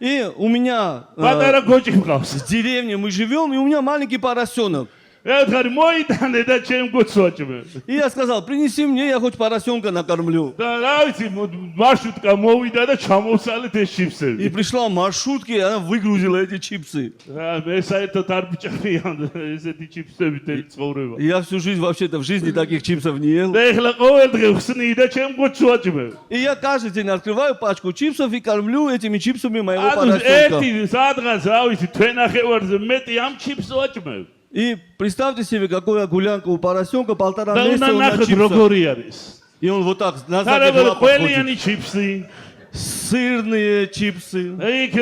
И у меня პატარა გოჭი მყავს. в деревне мы живем, и у меня маленький поросенок. ერთხელ მოიტანე და ჩემ გოჭს ვაჭმე. И я сказал, принеси мне, я хоть поросенка накормлю. და რა ვიცი მარშრუტკა მოვიდა და ჩამოვსალეთ ეს И ჩიფსები. пришла маршрутка, и она выгрузила эти чипсы. მე საერთოდ არ ბჭამიან ესეთი ჩიფსები თელი ცხოვრება. Я всю жизнь вообще-то в жизни таких чипсов не ел. და ეხლა ყოველ დღე ხსნი და чем გოჭს ვაჭმე. И я каждый день открываю пачку чипсов и кормлю этими чипсами моего ანუ поросенка. ერთი სადღაც რა ვიცი თვენახევარზე მეტი ამ ჩიფს ვაჭმე. И представьте себе, какая гулянка у поросенка, 1,5 და месяца უნდა он на ნახოთ чипсах. როგორი არის. И он вот так на არა задних лапах ходит. ყველიანი ჩიფსი, Сырные чипсы, იქ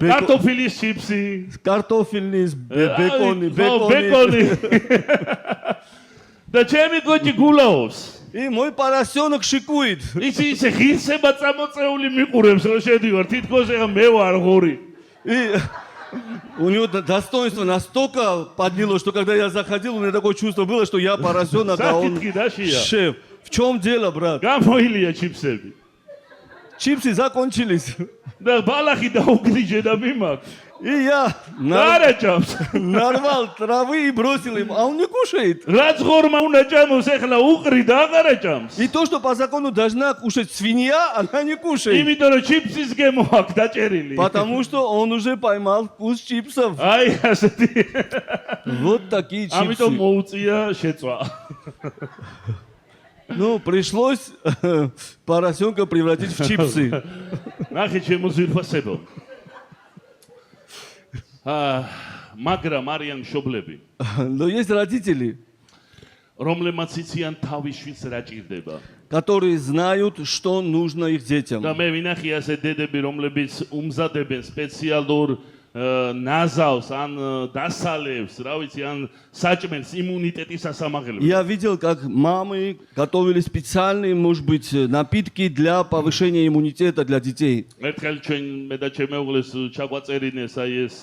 კარტოფილის ჩიფსი, картофельные, беконы, ბეკონი. და ჩემი გოჭი გულაობს. И мой поросенок шикует. იცი ისე ღირსება წამოწეული მიყურებს რომ შედივარ, თითქოს ეხა მე ვარ ღორი. И у него достоинство настолько поднялось, что когда я заходил, у меня такое чувство было, что я поросенок, а он საკითხი დაშია. шеф. В чем дело, брат? გამოილია ჩიფსები. Чипсы закончились. და ბალახი დაუგრიჟე და მიმაქ. И я არა ჭამს. нарвал травы и бросил им, а он не кушает. რაც ღორმა უნდა ჭამოს, ეხლა უყრი და აღარა ჭამს. И то, что по закону должна кушать свинья, она не кушает. იმიტომ რომ ჩიფსის გემო აქვს დაჭერილი. Потому что он уже поймал вкус чипсов. აი ასეთი. Вот такие ამიტომ чипсы. მოუწია შეწვა. Ну, пришлось поросенка превратить в чипсы. ნახე ჩემო ძვირფასებო. მაგრამ არიან მშობლები, Но есть родители, რომლებმაც იციან თავის შვილს რა ჭირდება. которые знают, что нужно их детям. და მე ვინახე ასე დედები, რომლებიც უმზადებენ სპეციალურ ნაზავს ან დასალევს, რა ვიცი, ან საჭმელს იმუნიტეტის სასამაღლებლად. Я видел, как мамы готовили специальные, может быть, напитки для повышения иммунитета для детей. ერთხელ ჩვენ მე და ჩემი მეუღლეს ჩაგვაწერინეს აი ეს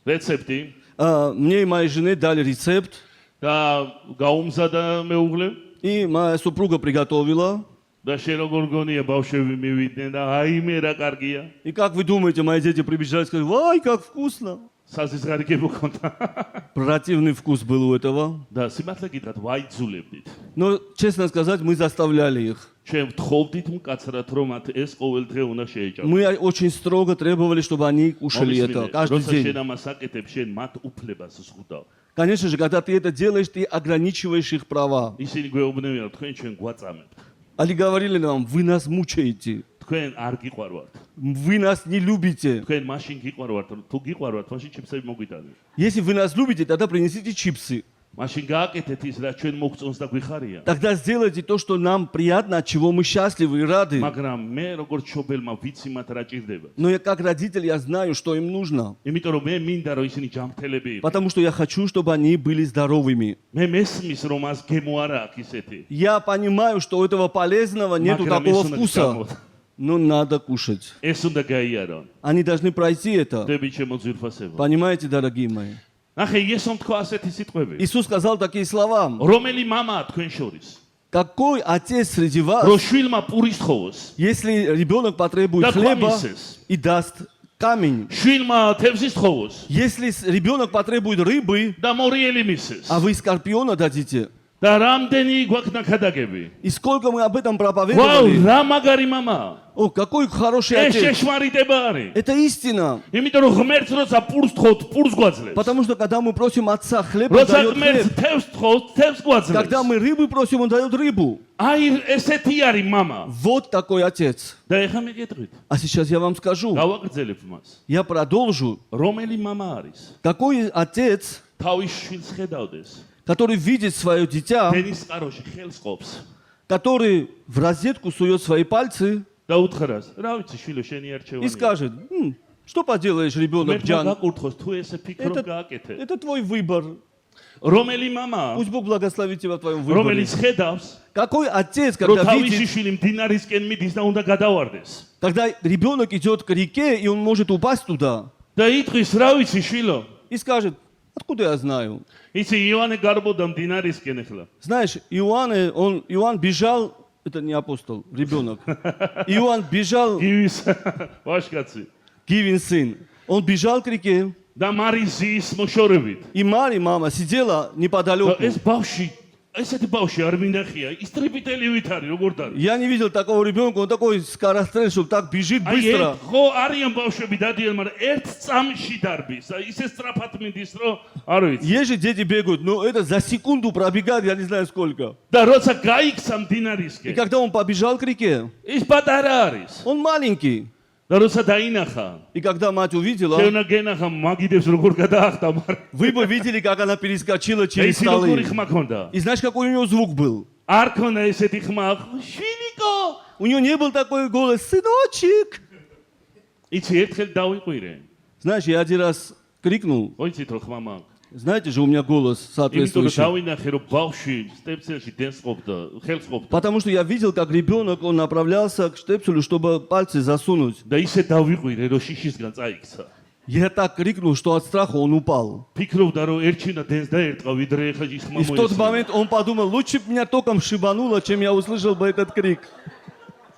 რეცეპტი Мне и моей жене дали рецепт, და გაუმზადა მეუღლე и моя супруга приготовила. და შენ როგორ გონია ბავშვები მივიდნენ და აიმე რა კარგია. И как вы думаете, мои дети прибежали и сказали, вай, как вкусно. საზისხარი გებოქონდა. Противный вкус был у этого. და სიმართლე გითხრათ, ვაიძულებდით. Но, честно сказать, мы заставляли их. ჩვენ ვთხოვდით მკაცრად, რომ მათ ეს ყოველდღე უნდა შეეჭამოთ. Мы очень строго требовали, чтобы они кушали это каждый როცა день. შენ ამას აკეთებ, შენ მათ უფლებას ზღუდავ. Конечно же, когда ты это делаешь, ты ограничиваешь их права. ისინი გვეუბნებიან, თქვენ ჩვენ გვაწამებთ. Они говорили нам, вы нас мучаете, თქვენ არ გიყვარვართ. вы нас не любите. თქვენ მაშინ გიყვარვართ, თუ გიყვარვართ, მაშინ ჩიფსები მოგვიტანეთ. Если вы нас любите, тогда принесите чипсы. მაშინ გააკეთეთ ის, რა ჩვენ მოგწონს და გვიხარია. Тогда сделайте то, что нам приятно, от чего мы счастливы и рады. მაგრამ მე როგორც ჩობელმა ვიცი მათ რა ჭირდება. Но я как родитель, я знаю, что им нужно. იმიტომ რომ მე მინდა რომ ისინი ჯანმრთელები იყონ. Потому что я хочу, чтобы они были здоровыми. მე მესმის რომ ას გემო არა აქვს ისეთი. Я понимаю, что у этого полезного нету მაგრამ такого ეს უნდა вкуса. გამოვა. Но надо кушать. ეს უნდა გაიარონ. Они должны пройти это. დები ჩემო ძვირფასებო. Понимаете, дорогие мои? ნახე იესომ თქვა ასეთი სიტყვები. Иисус сказал такие слова. რომელი მამაა თქვენ შორის? Какой отец среди вас, რომ შვილმა პურის თხოვოს если ребенок потребует და хлеба ქვამისეს. и даст камень? შვილმა თევზის თხოვოს Если ребенок потребует рыбы, და მორიელი მისეს. а вы скорпиона дадите? და რამდენი გვაქვს ნახადაგები? И сколько мы об этом ვაუ, проповедовали? რა მაგარი მამაა. О, какой хороший ეს отец. შეშმარიტება არის. Это истина. იმიტომ რომ ღმერთს როცა პურს თხოვთ, პურს გვაძლევს. Потому что когда мы просим отца хлеб, он როცა дает ღმერთს хлеб. თევზს თხოვთ, თევზს გვაძლევს. Когда мы рыбы просим, он дает рыбу. აი ესეთი არის мама. Вот такой отец. და ეხლა მე გეტყვით. А сейчас я вам скажу. გავაგრძელებ მას. Я продолжу. რომელი мама არის? Какой отец, თავის შვილს ხედავდეს. который видит свое дитя, დენის წყაროში ხელს ყოფს. который в розетку сует свои пальцы და უთხრას, რა ვიცი, შვილო, შენი и არჩევანია. скажет, что поделаешь, ребенок მერტმა Джан, გაკურთხოს, თუ ესე ფიქრობ, გააკეთე. это твой выбор. რომელი мама, Пусть Бог благословит тебя в твоем выборе. რომელიც ხედავს, Какой отец, რომ когда თავისი видит, შვილი მდინარისკენ მიდის და უნდა გადავარდეს. когда ребенок идет к реке, и он может упасть туда, და იტყვის, რა ვიცი, შვილო, и скажет, откуда я знаю? იცი იოანე გარბოდა მდინარისკენ ახლა. Знаешь, Иоанн бежал, это не апостол, ребенок. Иоанн бежал, გივის ვაშკაცი. Гивин сын, он бежал к реке, და მარიზის მოშორებით. и Мария, мама, сидела неподалеку. ეს ბავში, ესეთი ბავში არ მინახია, ის ტრიპიტელივით არის, როგორ დაри. Я не видел такого ребенка, он такой скорострел, что так бежит აი быстро. ხო არიან ბავშვები დადიან, მაგრამ ერთ წამში დარბის. აი ისე სწრაფად მიდის, რომ არ ვიცი. Есть же дети бегают, но это за секунду пробегает, я не знаю сколько. და როცა გაიქცა И მდინარისკენ, когда он побежал к реке, ის პატარა არის. он маленький. და როცა დაინახა, И когда мать увидела, შეუნა გენახა მაგიდებს როგორ გადაახტა, მაგრამ вы бы видели, как она перескочила через ეს როგორი столы. ხმა ქონდა. И знаешь, какой у нее звук был? არ ქონდა ესეთი ხმა, შვილიკო. У нее не был такой голос, сыночек. იცი ერთხელ დავიყვირე. Знаешь, я один раз крикнул, ხო იცით რომ ხმა მაქვს. знаете же, у меня голос იმიტომ რომ соответствующий. დავინახე რომ ბავშვი სტეპსელში დენს ყოფდა, ხელს ყოფდა. Потому что я видел, как ребенок, он направлялся к штепселю, чтобы пальцы засунуть. და ისე დავიყვირე რომ შიშისგან წაიქცა. Я так крикнул, что от страха он упал. ფიქრობდა რომ ერჩინა დენს და ერტყა ვიდრე ხა ის ხმა И в тот მოესწრო. момент он подумал, лучше бы меня током шибануло, чем я услышал бы этот крик.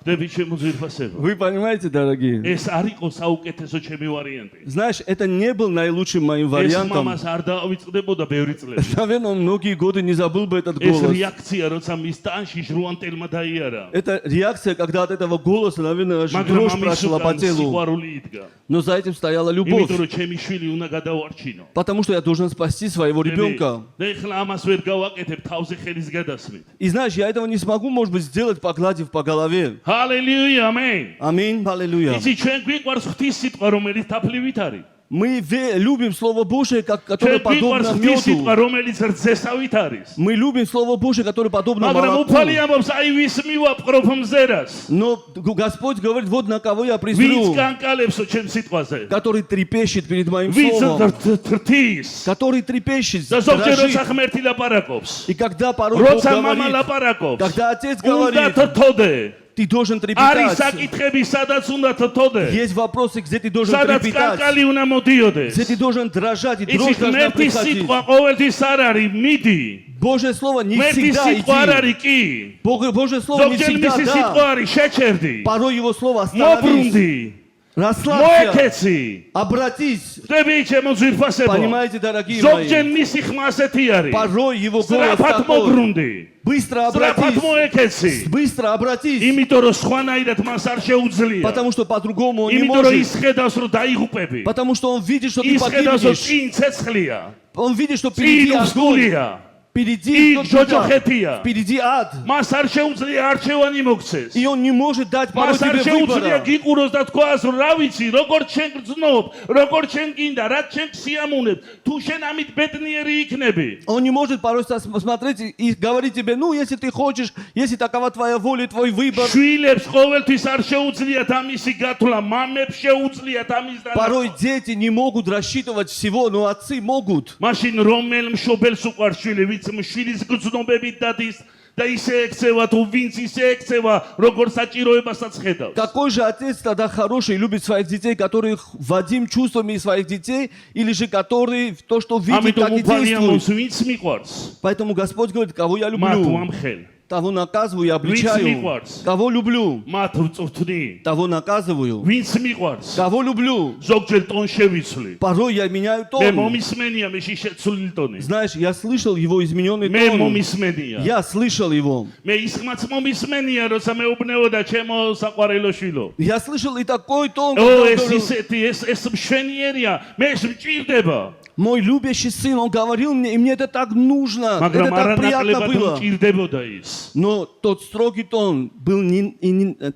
დები შემოძირფასება. Вы понимаете, дорогие? ეს არ იყო საუკეთესო ჩემი ვარიანტი. Знаешь, это не был наилучшим моим ეს вариантом. მამას არ დავიწყდებოდა ბევრი წლები. Наверное, он многие годы не забыл бы этот ეს голос. რეაქცია როცა მის ტანში ჟრუანტელმა დაიარა. Это реакция, когда от этого голоса, наверное, аж მაგრამ дрожь ამის прошла по უკან телу. სიყვარული იდგა. Но за этим стояла любовь. იმიტომ რომ ჩემი შვილი უნდა გადავარჩინო. Потому что я должен спасти своего ребенка. და ეხლა ამას ვერ გავაკეთებ თავზე ხელის გადასმით. И знаешь, я этого не смогу, может быть, сделать, погладив по голове. ჰალელუია, ამენ. Аминь, аллилуйя. იცი ჩვენ გვიყვარს ღვთის სიტყვა, რომელიც თაფლივით არის. Мы любим Слово Божие, которое ჩვენ подобно გვიყვარს ის меду. სიტყვა, რომელიც რძესავით არის. Мы любим Слово Божие, которое подобно მაგრამ молоку. უფალი ამბობს, აი ვის მივაპყრობ მზერას. Но Господь говорит, вот на кого я ვინც презрю, განკალებსო ჩემ სიტყვაზე. который трепещет перед моим ვინც словом, თრთის. который трепещет, და ზოგჯერ дрожит. როცა ღმერთი ლაპარაკობს. И когда порой Бог როცა მამა говорит, ლაპარაკობს. когда Отец უნდა говорит, თრთოდე. ты должен არის трепетать. საკითხები, სადაც უნდა თრთოდე. Есть вопросы, где ты должен სადაც трепетать, კანკალი უნდა მოდიოდეს. где ты должен дрожать, и იცი дрожь должна ღმერთის приходить. სიტყვა ყოველთვის არ არის მიდი. Божье Слово не ღმერთის всегда სიტყვა არ иди. არის კი. Божье Слово не ზოგჯერ всегда მისი да. სიტყვა არის შეჩერდი. Порой Его Слово остановись, მობრუნდი. расслабься, მოეკეცი. обратись. ხდები ჩემო ძვირფასებო. Понимаете, дорогие ზოგჯერ мои, მისი ხმა ასეთი არის. порой Его голос სწრაფად такой. მობრუნდი. Быстро სწრაფად обратись, მოეკეცი. быстро обратись, იმიტომ რომ სხვანაირად მას არ შეუძლია. потому что по-другому он не იმიტომ რომ ის может. ხედავს რომ დაიღუპები. Потому что он видит, что ты ის ხედავს რომ погибнешь. წინ ცეცხლია. Он видит, что впереди წინ огонь, უსტულია. впереди იქ что-то туда, ჯოჯოხეთია. впереди ад. მას არ შეუძლია არჩევანი მოგცეს. И он не может дать порой მას არ тебе შეუძლია выбора. გიყუროს და თქვას რომ რა ვიცი, როგორ ჩვენ გრძნობ, როგორ ჩვენ გინდა, რა ჩვენ სიამუნებ, თუ შენ ამით ბედნიერი იქნები. Он не может порой смотреть и говорить тебе, ну, если ты хочешь, если такова твоя воля, твой выбор. შვილებს ყოველთვის არ შეუძლიათ ამისი გათვლა, მამებს შეუძლიათ ამის Порой დანახვა. дети не могут рассчитывать всего, но отцы могут. მაშინ რომელ მშობელს უყვარს შვილი, ვინც შვილის გრძნობებით დადის და ისე ექცევა, თუ ვინც ისე ექცევა, როგორ საჭიროებასაც ხედავს. Какой же отец тогда хороший, любит своих детей, который вадим чувствами своих детей, или же который то, что видит, так ამიტომ и უფალი ამბობს, действует. ვინც მიყვარს, Поэтому Господь говорит, кого я მათ люблю, ვამხელ, того наказываю и обличаю. მიყვარს? Кого люблю, მათ ვწვრთნი, того наказываю. ვინც მიყვარს, Кого люблю, ზოგჯერ ტონ შევიცვლი. порой я меняю მე тон. მომისმენია მე შეცვლილი ტონი. Знаешь, я слышал его измененный მე тон. მომისმენია. Я слышал его. მე ის ხმაც მომისმენია, როცა მეუბნეოდა ჩემო საყვარელო შვილო. Я слышал и такой тон, ო, когда он ეს говорил, ისეთი, ეს მშვენიერია, მე მჭირდება. мой любящий сын, он говорил мне, и мне это так нужно, это მაგრამ так приятно არანაკლებად было. მჭირდებოდა ის. Но тот строгий тон был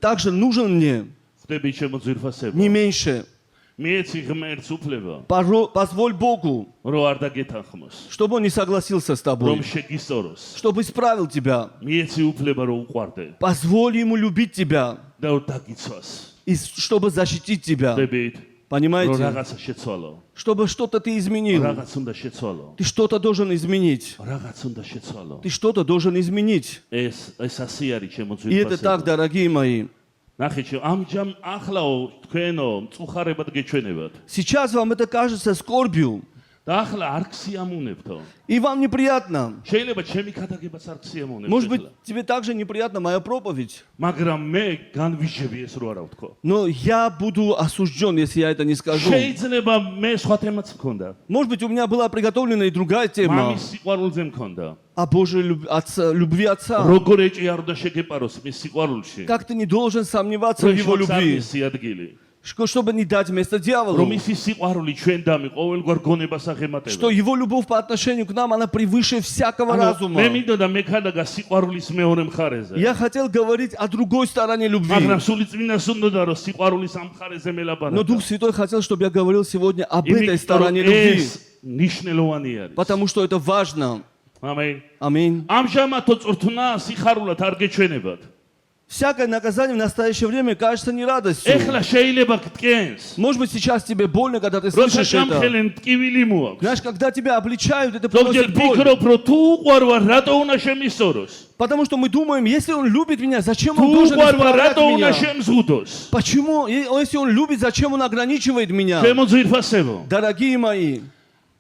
также нужен мне, ხდები ჩემო ძვირფასებო. не меньше. მიეცი ღმერთს უფლება, Позволь Богу, რომ არ დაგეთანხმოს, чтобы он не согласился с რომ тобой, შეგისწოროს. чтобы исправил тебя. მიეცი უფლება, რომ უყვარდე Позволь ему любить тебя, და რომ დაგიცვას. и чтобы защитить тебя. ხდებით, რომ Понимаете? რაღაცა შეცვალო, Чтобы что-то ты изменил. რაღაც უნდა შეცვალო, Ты что-то должен изменить. რაღაც უნდა შეცვალო. Ты что-то должен изменить. ეს ასე არის ჩემო И это так, ძვირფასებო. дорогие мои. ნახეთ, ამჯამ ახლაო თქვენო მწუხარებად გეჩვენებათ. Сейчас вам это кажется скорбью, და ახლა არ ქსიამუნებთო. и вам неприятно. შეიძლება ჩემი ქადაგებაც არ ქსიამუნებს. Может быть, тебе также неприятна моя проповедь. მაგრამ მე განვიჟები ეს რო არა ვთქო. Но я буду осужден, если я это не скажу. შეიძლება მე სხვა თემაც მქონდა. Может быть, у меня была приготовлена и другая тема მამის სიყვარულზე мქონდა. о Божьей любви Отца. როგორ ეჭიარო და შეგეპაროს მის სიყვარულში. Как ты не должен сомневаться в Его любви, სიადგილი. чтобы не дать место რომ дьяволу. ისი სიყვარული ჩვენ დამი ყოველგვარ გონებას აღემატება. Что Его любовь по отношению к нам, она превыше всякого მე разума. მინდოდა მექადაგა სიყვარულის მეორე მხარეზე. Я хотел говорить о другой стороне любви. მაგრამ სული წმინდას უნდოდა რომ сиყვარულის ამ მხარეზე Но მელაპარაკო. Дух Святой хотел, чтобы я говорил сегодня об этой იმიტომ стороне რომ любви. ეს ნიშნელოვანი არის. Потому что это важно. ამენ. Аминь. ამჟამად თო წვრთნა სიხარულად არ გეჩვენებათ. Всякое наказание в настоящее время кажется не радостью. ეხლა შეიძლება გткენს. Может быть, сейчас тебе больно, когда ты როცა слышишь это. გამხელენ ტკივილი მოაქვს. Знаешь, когда тебя обличают, это ზოგჯერ приносит боль. ფიქრობ რომ თუ უყვარ вар, რატო უნდა შემისწოროს? Потому что мы думаем, если он любит меня, зачем თუ он должен უყვარ вар, исправлять რატო უნდა меня? შემზღუდოს? Почему? Если он любит, зачем он ограничивает меня? ჩემო ძვირფასებო. Дорогие мои,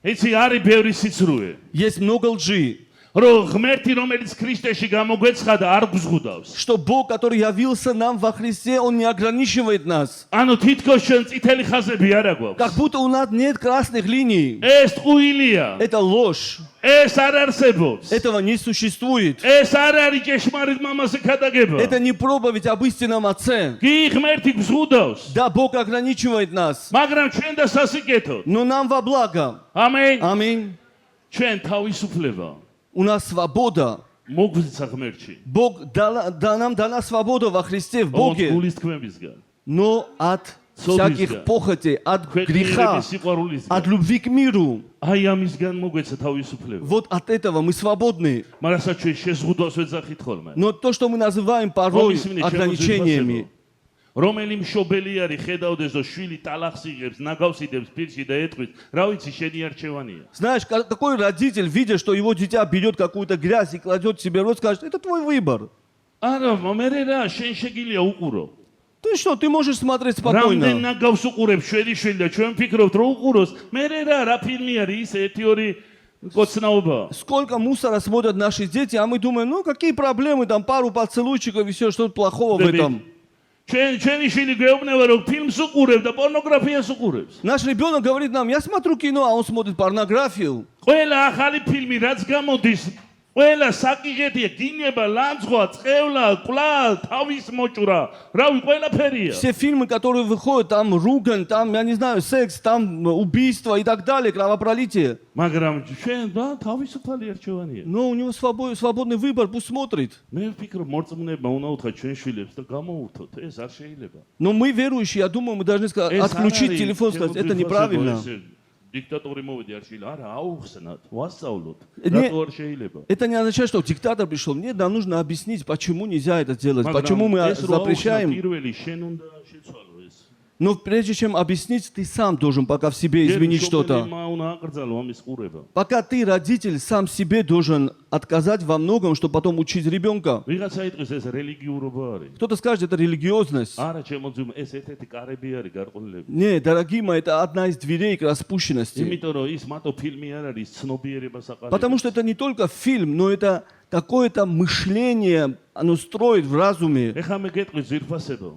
იცი არის ბევრი სიცრუე. есть много лжи, რომ ღმერთი რომელიც ქრისტეში გამოგვეცხადა არ გზღუდავს. что Бог, который явился нам во Христе, Он не ограничивает нас. ანუ თითქოს ჩვენ წითელი ხაზები არ აქვს. Как будто у нас нет красных линий. ეს ტყუილია. Это ложь. ეს არ არსებობს. Этого не существует. ეს არ არის ჭეშმარიტ მამაზე ქადაგება. Это не проповедь об истинном Отце. კი ღმერთი გზღუდავს. Да, Бог ограничивает нас, მაგრამ ჩვენ და სასიკეთო. но нам во благо. ამენ. Аминь. ჩვენ თავისუფლება У нас свобода. მოგვიცა ღმერთში. Бог нам дана свобода во Христе, в ოღონდ Боге, გულის თქმებისგან. но от всяких похотей, от греха, ქვეყნიერების სიყვარულისგან. от любви к миру. აი ამისგან მოგვეცა თავისუფლება. Вот от этого мы свободны. მაგრამ ჩვენ შეზღუდვას ვეძახით ხოლმე. Но то, что мы называем порой Ромის მინე ограничениями, რომელი მშობელი არის ხედავდეს და შვილი ტალახს იღებს, ნაგავსიდებს პირში და ეტყვის, რა ვიცი, შენი არჩევანია. знаешь, такой родитель, видя, что его дитя берет какую-то грязь и кладет себе в рот, скажет, это твой выбор. არა, მე რა, შენ შეგიძლია უყურო. Ты что, ты можешь смотреть რამდენ спокойно. ნაგავს უყურებს შველი და ჩვენ ფიქრობთ, რომ უყუროს. მე რა ფილმი არის ის 1-2 კოცნაობა. Сколько мусора смотрят наши дети, а мы думаем, ну какие проблемы, там пару поцелуйчиков и все, что плохого в этом. ჩვენი შვილი გვეუბნება, რომ ფილმს უყურებ და პორნოგრაფიას უყურებს. Наш ребенок говорит нам, я смотрю кино, а он смотрит порнографию. ყველა ახალი ფილმი რაც გამოდის, ყველა საკიჟეტია, გინება, ლანძღვა, წყევლა, კვლავ, თავის მოჭრა, რავი, ყველაფერია. Все фильмы, которые выходят, там ругань, там, я не знаю, секс, там убийство и так далее, кровопролитие. მაგრამ ჩვენ და თავისუფალი არჩევანია. Но у него свободный выбор, пусть смотрит. მე ვფიქრობ, მორწმუნეებმა უნდა უთხრათ ჩვენ შვილებს და გამოუვთოთ, ეს არ შეიძლება. Но мы, верующие, я думаю, мы должны сказать, отключить телефон, сказать, это неправильно. დიქტატორი მოვიდი არ შეიძლება, არა, აუხსნათ, ვასწავლოთ. Не- რატო არ შეიძლება? Это не означает, что диктатор пришел. Нет, нам нужно объяснить, почему нельзя это делать, მაგრამ почему мы ეს რო აუხსნა запрещаем. პირველი შენ უნდა შეცვალო ეს. Но прежде чем объяснить, ты сам должен пока в себе изменить что-то. მშობელმა უნდა აკრძალო ამის ყურება. Пока ты, родитель, сам себе должен отказать во многом, чтобы потом учить ребенка. ვიღაცა იტყვის ეს რელიგიურობა არის. Кто-то скажет, это религиозность. არა, ჩემოძუმ, ეს ერთ-ერთი კარები არის გარყვნილები. Не, дорогие мои, это одна из дверей к распущенности. იმიტომ რომ ის მათო ფილმი არ არის ცნობიერებას აყალიბებს. Потому что это не только фильм, но это какое-то мышление, оно строит в разуме. ეხა მე გეტყვის ზირფასებო.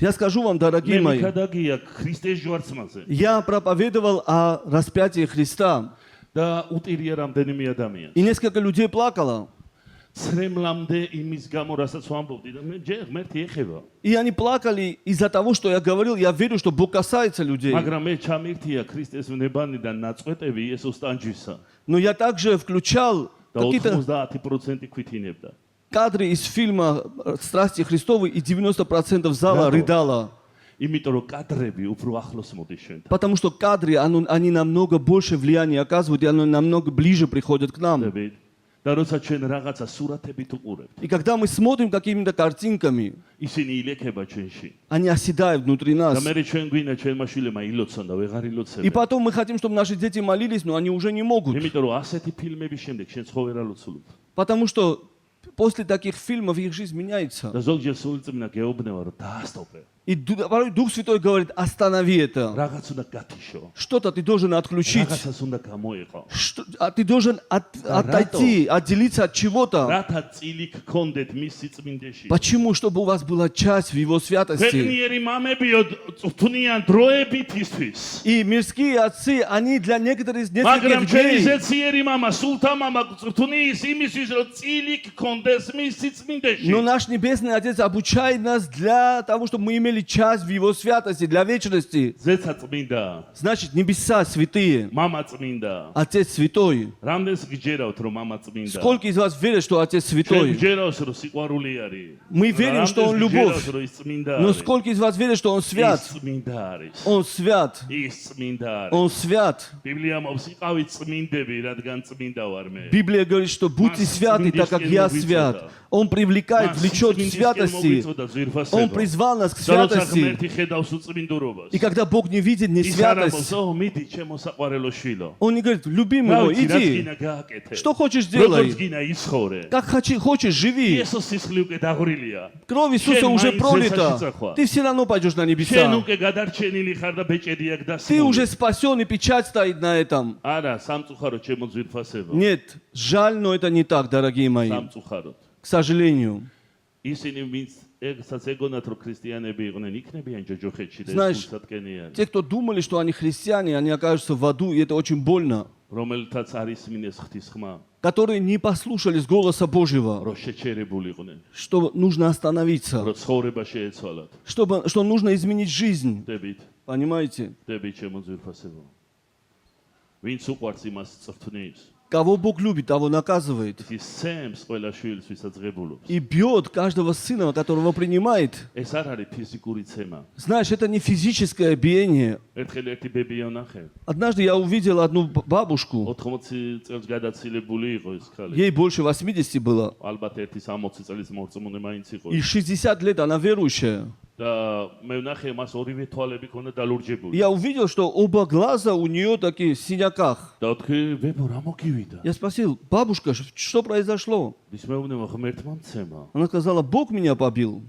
Я скажу вам, дорогие მე мои, მიქადაგია ქრისტეს ჯვარცმაზე я проповедовал о распятии Христа, და უტირია რამდენიმე ადამიანს. и несколько людей плакало. ცრემლამდე იმის გამო, რასაც ვამბობდი და მე ჯერ ღმერთი ეხება. И они плакали из-за того, что я говорил, я верю, что Бог касается людей. მაგრამ მე ჩამირთია ქრისტეს ვნებანიდან ნაწყვეტები იესოს ტანჯვისა Но я также включал და какие-то 90% ქვითინებდა. кадры из фильма «Страсти Христовы», и 90% зала Браво. рыдало. იმიტომ რომ კადრები უფრო ახლოს მოდის ჩვენთან. Потому что кадры, они намного больше влияния оказывают, и они намного ближе приходят к нам. დებით. და როცა ჩვენ რაღაცა სურათებით უყურებთ, И когда мы смотрим какими-то картинками, ისინი ილექება ჩვენში. они оседают внутри და нас. მე ჩვენ გვინდა ჩვენმა შვილებმა ილოცონ და ვეღარ И ილოცებენ. потом мы хотим, чтобы наши дети молились, но они уже не могут. იმიტომ რომ ასეთი ფილმების შემდეგ შენ ცხოვერ ალოცულობ. Потому что после таких фильмов их жизнь меняется. და зогჯერ სულწმინდა გეუბნება რომ დაასტოპე. И порой Дух Святой говорит, останови это. რაღაც უნდა გათიშო. Что-то ты должен отключить. რაღაცას უნდა გამოიყო. А ты должен отойти, отделиться от чего-то. რათა წილი გქონდეთ მის სიწმინდეში. Почему? Чтобы у вас была часть в Его святости. ქვეყნიერი მამებიო წვნიან დროებითისთვის. И мирские отцы, они для некоторых მაგრამ нескольких ჩვენი дней. ზეციერი мама, სულთა мама წვნის იმისთვის რომ წილი გქონდეს მის სიწმინდეში. Но наш Небесный Отец обучает нас для того, чтобы мы имели часть в Его святости, для вечности. ზეცა წმინდა, Значит, небеса святые, мама წმინდა. Отец святой. რამდენს გჯერავთ რომ мама წმინდა? Сколько из вас верят, что Отец ჩვენ святой? გჯერავს რომ სიყვარული არის. Мы верим, что Он любовь. გჯერავს რომ ის წმინდა Но არის. сколько из вас верят, что Он свят? ის წმინდა არის. Он свят. ის წმინდა არის. Он свят. ბიბლია მობს იყავით წმინდები, რადგან წმინდა вар მე. Библия говорит, что будьте святы, так как я свят. Он привлекает, влечет к святости. Он призвал нас к святости. ღმერთი ხედავს უწმინდურობას. И когда Бог не видит не ის არ ამბობს, святость, ო, მიდი ჩემო საყვარელო შვილო. Он не говорит, любимый мой, რა иди. გინა გააკეთე. Что хочешь, როგორც делай. გინა იცხოვრე. Как хочешь, живи. იესოს სისხლი უკვე დაღვრილია. Кровь Иисуса Чем уже маленький пролита. зацахва. Ты все равно пойдешь на შენ небеса. უკვე გადარჩენილი ხარ და ბეჭედი აქვს Ты уже დასმული. спасен, и печать стоит на этом. არა, სამწუხარო ჩემო ძვირფასებო. Нет, жаль, но это не так, дорогие мои. სამწუხაროდ. К сожалению. ისინი ვინც ეგსაც ეგონათ რომ ქრისტიანები იყვნენ, იქნებიან ჯოჯოხეთში და Знаешь, სულსათკენიანი. те, кто думали, что они христиане, они окажутся в аду, и это очень больно. რომელთაც არის მინეს ღვთის ხმა, Которые не послушались голоса Божьего, რომ შეჩერებულიყვნენ, что нужно остановиться, რომ ცხოვრება შეეცვალათ. что нужно изменить жизнь. დებით, Понимаете? დებით ჩემო ძვირფასებო. ვინც უყვარს იმას წვრთნის, Кого Бог любит, того наказывает. ის სცემს ყველა შვილს, ვისაც ღებულობს. И бьет каждого сына, которого принимает. ეს არ არის ფიზიკური ცემა. Знаешь, это не физическое биение. ერთხელ ერთი ბებია ვნახე. Однажды я увидел одну бабушку. 80 წელს გადაცილებული იყო ეს ქალი. Ей больше 80 было. ალბათ ერთი 60 წლის მორწმუნე მაინც იყო. И 60 лет она верующая. და მე ვნახე მას ორივე თვალები ქონდა დალურჯებული. Я увидел, что оба глаза у нее такие в синяках. და ვთქვი, ბებო, რა მოგივიდა? Я спросил, бабушка, что произошло? ის მეუბნება, ღმერთმა მცემა. Она сказала, Бог меня побил.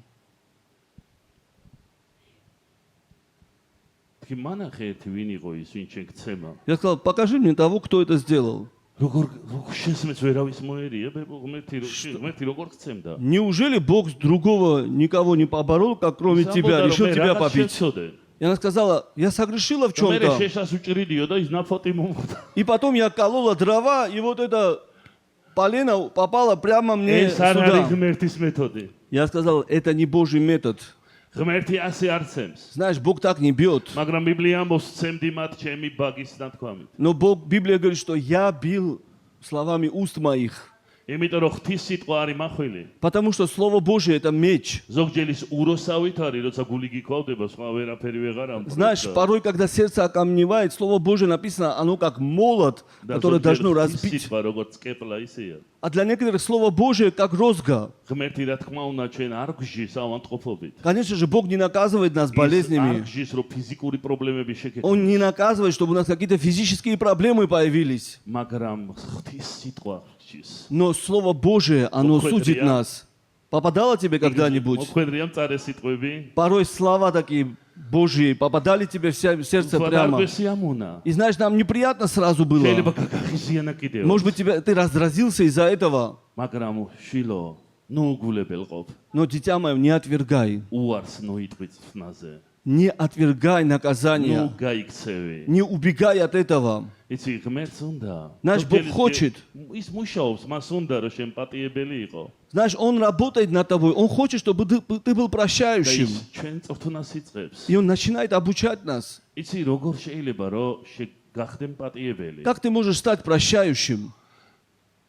თქვი, მანახე ერთი ვინ იყო ის, ვინ შენ გცემა. Я сказал, покажи мне того, кто это сделал. როგორ შესმეც ვერავის მოერია, ბებო, ღმერთი როგორ გცემდა? Неужели Бог с другого никого не поборол, как кроме тебя, решил тебя побить? И она сказала, я согрешила в მე чем-то. შეშას უჭრიდიო და ის ნაფოტი მომხდა. И потом я колола дрова, и вот это полено попало прямо мне ეს არ არის сюда. ღმერთის მეთოდი. Я сказал, это не Божий метод. ღმერთი ასე არ ცემს. Знаешь, Бог так не бьет. მაგრამ ბიბლია ამბობს, ცემდი მათ ჩემი ბაგის ნათქვამით. Но Библия говорит, что я бил словами уст моих. იმიტომ რომ ღვთის სიტყვა არის მახვილი. Потому что Слово Божие это меч. ზოგჯერის უროსავით არის, როცა გული გიქვავდება, სხვა ვერაფერი ვეღარ ამბობს. Знаешь, порой, когда сердце окаменевает, Слово Божие написано, оно как молот, который должно разбить. სიტყვა როგორც კეპლა ისეა. А для некоторых Слово Божие как розга. ღმერთი რა თქმა უნდა ჩვენ არ გжის ავანტყოფობით. Конечно же, Бог не наказывает нас არ болезнями. გжის რომ ფიზიკური პრობლემები შეგექმნას. Он не наказывает, чтобы у нас какие-то физические проблемы появились. მაგრამ ღვთის სიტყვა გжის. Но Слово Божие, оно Какой судит вариант? нас. Попадало тебе когда-нибудь? მოქმედრია მწარე სიტყვები. Порой слова такие Божьи попадали тебе в сердце прямо. სიამუნა. И знаешь, нам неприятно сразу было. შეიძლება გაგახიზიანა კიდევ. Может быть, ты разразился из-за этого. მაგრამ შილო, ნუ გულებელყოფ. Но, дитя мое, не отвергай. უარს ნოიტყვი წვნაზე. Не отвергай наказания. ნუ გაიქცევი. Не убегай от этого. იცი ღმერთს უნდა. Наш Бог хочет. ის მუშაობს, მას უნდა რომ შენ პატიებელი იყო. Знаешь, Он работает над тобой. Он хочет, чтобы ты был და прощающим. ის ჩვენ წრთუნას იწყებს. И Он начинает обучать нас. იცი როგორ შეიძლება რომ გახდე პატიებელი? Как ты можешь стать прощающим?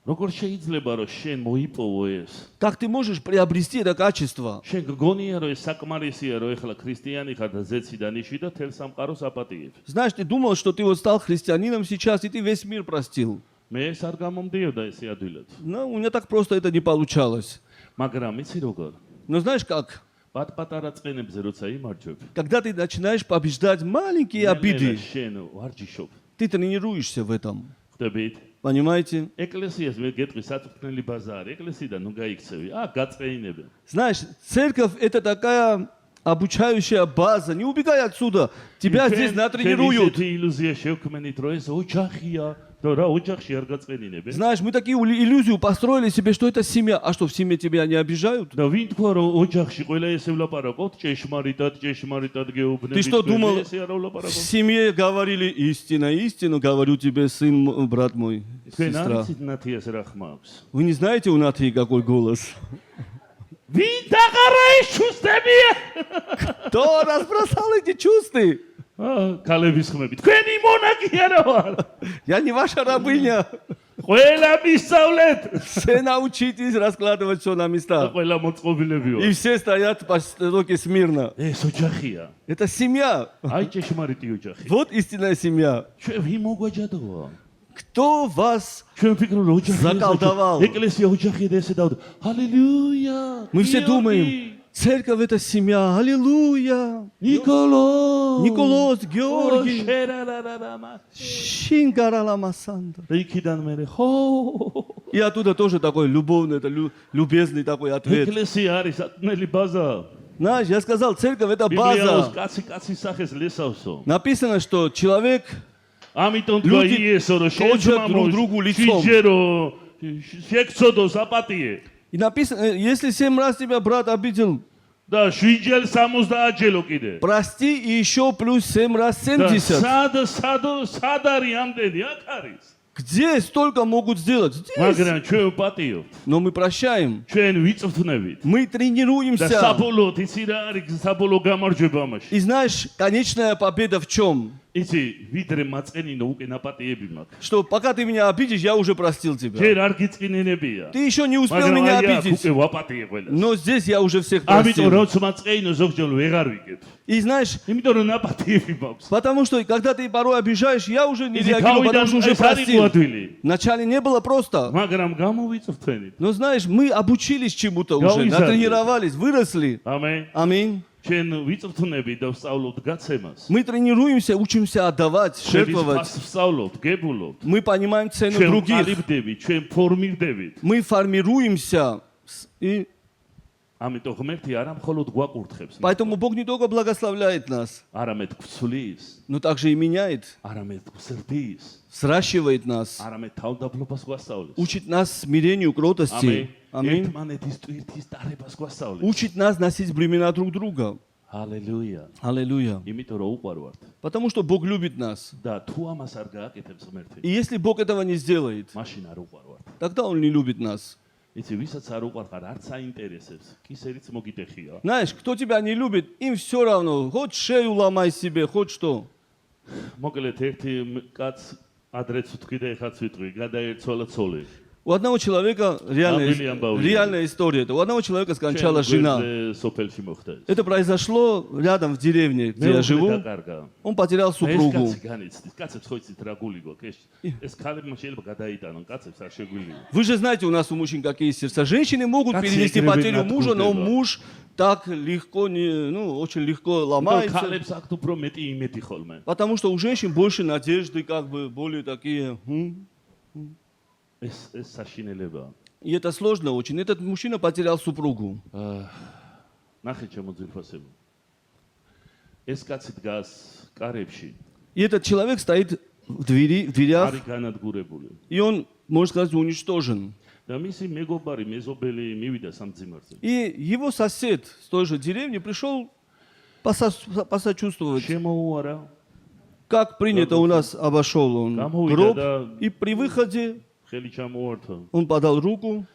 როგორ შეიძლება რომ შენ მოიპოვო ეს? Как ты можешь приобрести это качество? შენ გგონია რომ ეს საკმარისია რომ ეხლა ქრისტიანი ხარ და ზეცი და ნიში და თელ სამყაროს აპატიებ. Знаешь, ты думал, что ты вот стал христианином сейчас, и ты весь мир простил. მე ეს არ გამომდიოდა ესე ადვილად. Но у меня так просто это не получалось. მაგრამ იცი როგორ? Но знаешь как? პატ-პატარა წენებზე როცა იმარჯვებ, Когда ты начинаешь побеждать маленькие обиды, შენ ვარჯიშობ. ты тренируешься в этом. ხვდებით? Понимаете? ეკლესიას მე გეტყვი საწვრთნელი ბაზარი, ეკლესიიდან ნუ გაიქცევი. გაწყეინებენ. Знаешь, церковь это такая обучающая база. Не убегай отсюда. Тебя здесь натренируют. ისეთი ილუზია შევქმენით, რომ ეს ოჯახია. და რა ოჯახში არ გაწყენინებენ? Знаешь, мы такие иллюзию построили себе, что это семья. А что, в семье тебя не обижают? და ვინ თქვა რომ ოჯახში ყველა ესე ვლაპარაკობთ, ჭეშმარიტად გეუბნებით. Ты что думал, ესე არ в ვლაპარაკობთ? семье говорили истина, истину, говорю тебе, сын, брат мой, თქვენ сестра. არიცით ნათიას რა ხმა აქვს? Вы не знаете у Натальи какой голос? ვინ დაღარა ეს ჩუსტებია? Кто разбросал эти чувства? კალების ხმები. თქვენი მონაკია რა ვარ? Я не ваша рабыня. ყველა მისწავლეთ. Все научитесь раскладывать все на და места. ყველა მოწყობილები И ვარ. все стоят по стойке смирно. ეს ოჯახია. Это семья. აი ჭეშმარიტი ოჯახი. Вот истинная семья. ჩვენ ვინ მოგვაჯადოა? Кто вас... ჩვენ ვფიქრობ რომ ოჯახი Заколдовал. ეკლესია ოჯახია და ესე დავდო. ჰალელუია. Мы все думаем, церковь это семья. Аллилуйя. ნიკოლო. Николос, Георгий. შერარარარამა. Шингарала Масандра. და იქიდან მე ხო И оттуда тоже такой любовный, это любезный такой ответ. ეკლესია არის ატნელი база. Знаешь, я сказал, церковь это ბიბლიაოს база. კაცი სახეს ლესავსო. Написано, что человек... ამიტომ თქვა Люди იესო რომ точат друг другу лицом. შეჯერო შეგწოდოს აპატიე И написано, если 7 раз тебя брат обидел, და 7-ჯერ 70-ჯელო კიდე. прости и еще плюс 7 раз და 70. სად არის ამდენი აქ არის. Где столько могут сделать? Здесь. მაგრამ ჩვენ ვპატიობთ. Но мы прощаем. ჩვენ ვიწვრთნებით. Мы და тренируемся. საბოლოოდ იცი რა არის საბოლოო გამარჯვება ამაში. И знаешь, конечная победа в чем? იცი, ვიდრე მაწყენინო უკვე ნაპატიები მაქვს. Что пока ты меня обидишь, я уже простил тебя. ჯერ არ გიწკინინებია. Ты еще не успел მაგრამ меня აი აქ обидеть. უკვე ვაპატიე ყველას. Но здесь я уже всех ამიტომ простил. როცა მაწყენინო ზოგჯერ ვეღარ ვიგებ. И знаешь, იმიტომ რომ ნაპატიები მაქვს. потому что когда ты порой обижаешь, я уже не იცი реагирую, потому თავიდან что уже ეს არის простил. მოადვილი. Вначале не было просто. მაგრამ გამოვიწევ თქვენით. Но знаешь, мы обучились чему-то уже, Гаузады. натренировались, выросли. ამენ. Аминь. ჩვენ ვიწვრთნები და ვსწავლობთ გაცემას. Мы тренируемся, учимся отдавать, ჩვენ жертвовать. ვსწავლობთ, გებულობთ. Мы понимаем цену ჩვენ других. ყალიბდებით, ჩვენ ფორმირდებით. Мы формируемся. И ამიტომ ღმერთი არა მხოლოდ გვაკურთხებს, поэтому Бог не только благословляет нас, არამედ გვცვლის, но также и меняет, არამედ გვზრდის, сращивает нас, არამედ თავდაბლობას გვასწავლის. учит нас смирению, кротости. Аминь. ერთმანეთის ტვირთის დარებას გვასწავლის. Учит нас носить бремена друг друга. ჰალელუია. Аллилуйя. იმიტომ რომ უყვარვართ Потому что Бог любит нас. და თუ ამას არ გააკეთებს ღმერთი, И если Бог этого не сделает, მაშინ არ უყვარვართ. тогда Он не любит нас. იცი, ვისაც არ უყვარხარ, არც აინტერესებს, კისერიც მოგიტეხია. Знаешь, кто тебя не любит, им все равно. Хоть шею ломай себе, хоть что. მოკლედ ერთი კაც ადრეც ვთქვი და ეხაც ვიტყვი, გადაერცვალა ცოლი. У одного человека William Bowie. реальная история. Это у одного человека скончалась жена. სოფელში მოხდა ეს. Это произошло рядом в деревне, где я живу. დაკარგა. Он потерял ეს супругу. კაცი განიცდის. კაცებს ხო იცით რა გული გვაქვს? ეს ქალებმა შეიძლება გადაიტანონ, кацებს არ შეგვიძლია. Вы же знаете, у нас у мужчин какие сердца. Женщины могут Как перенести секретно потерю мужа, но откуда? муж так легко, очень легко მაგრამ ломается. ქალებს აქვთ უფრო მეტი იმედი ხოლმე. Потому что у женщин больше надежды, как бы более такие. ეს საშინელებაა. И это сложно очень. Этот мужчина потерял супругу. ნახე ჩემო ძირფასებო. ეს კაცი დგას კარებში. И этот человек стоит в дверях, არის განადგურებული. и он, можно сказать, уничтожен. და მისი მეგობარი, მეზობელი მივიდა სამძიმარზე. И его сосед с той же деревни пришел посочувствовать. შემოუარა, Как принято у нас, обошел он гроб, и при выходе ხელი ჩამოართო он подал руку.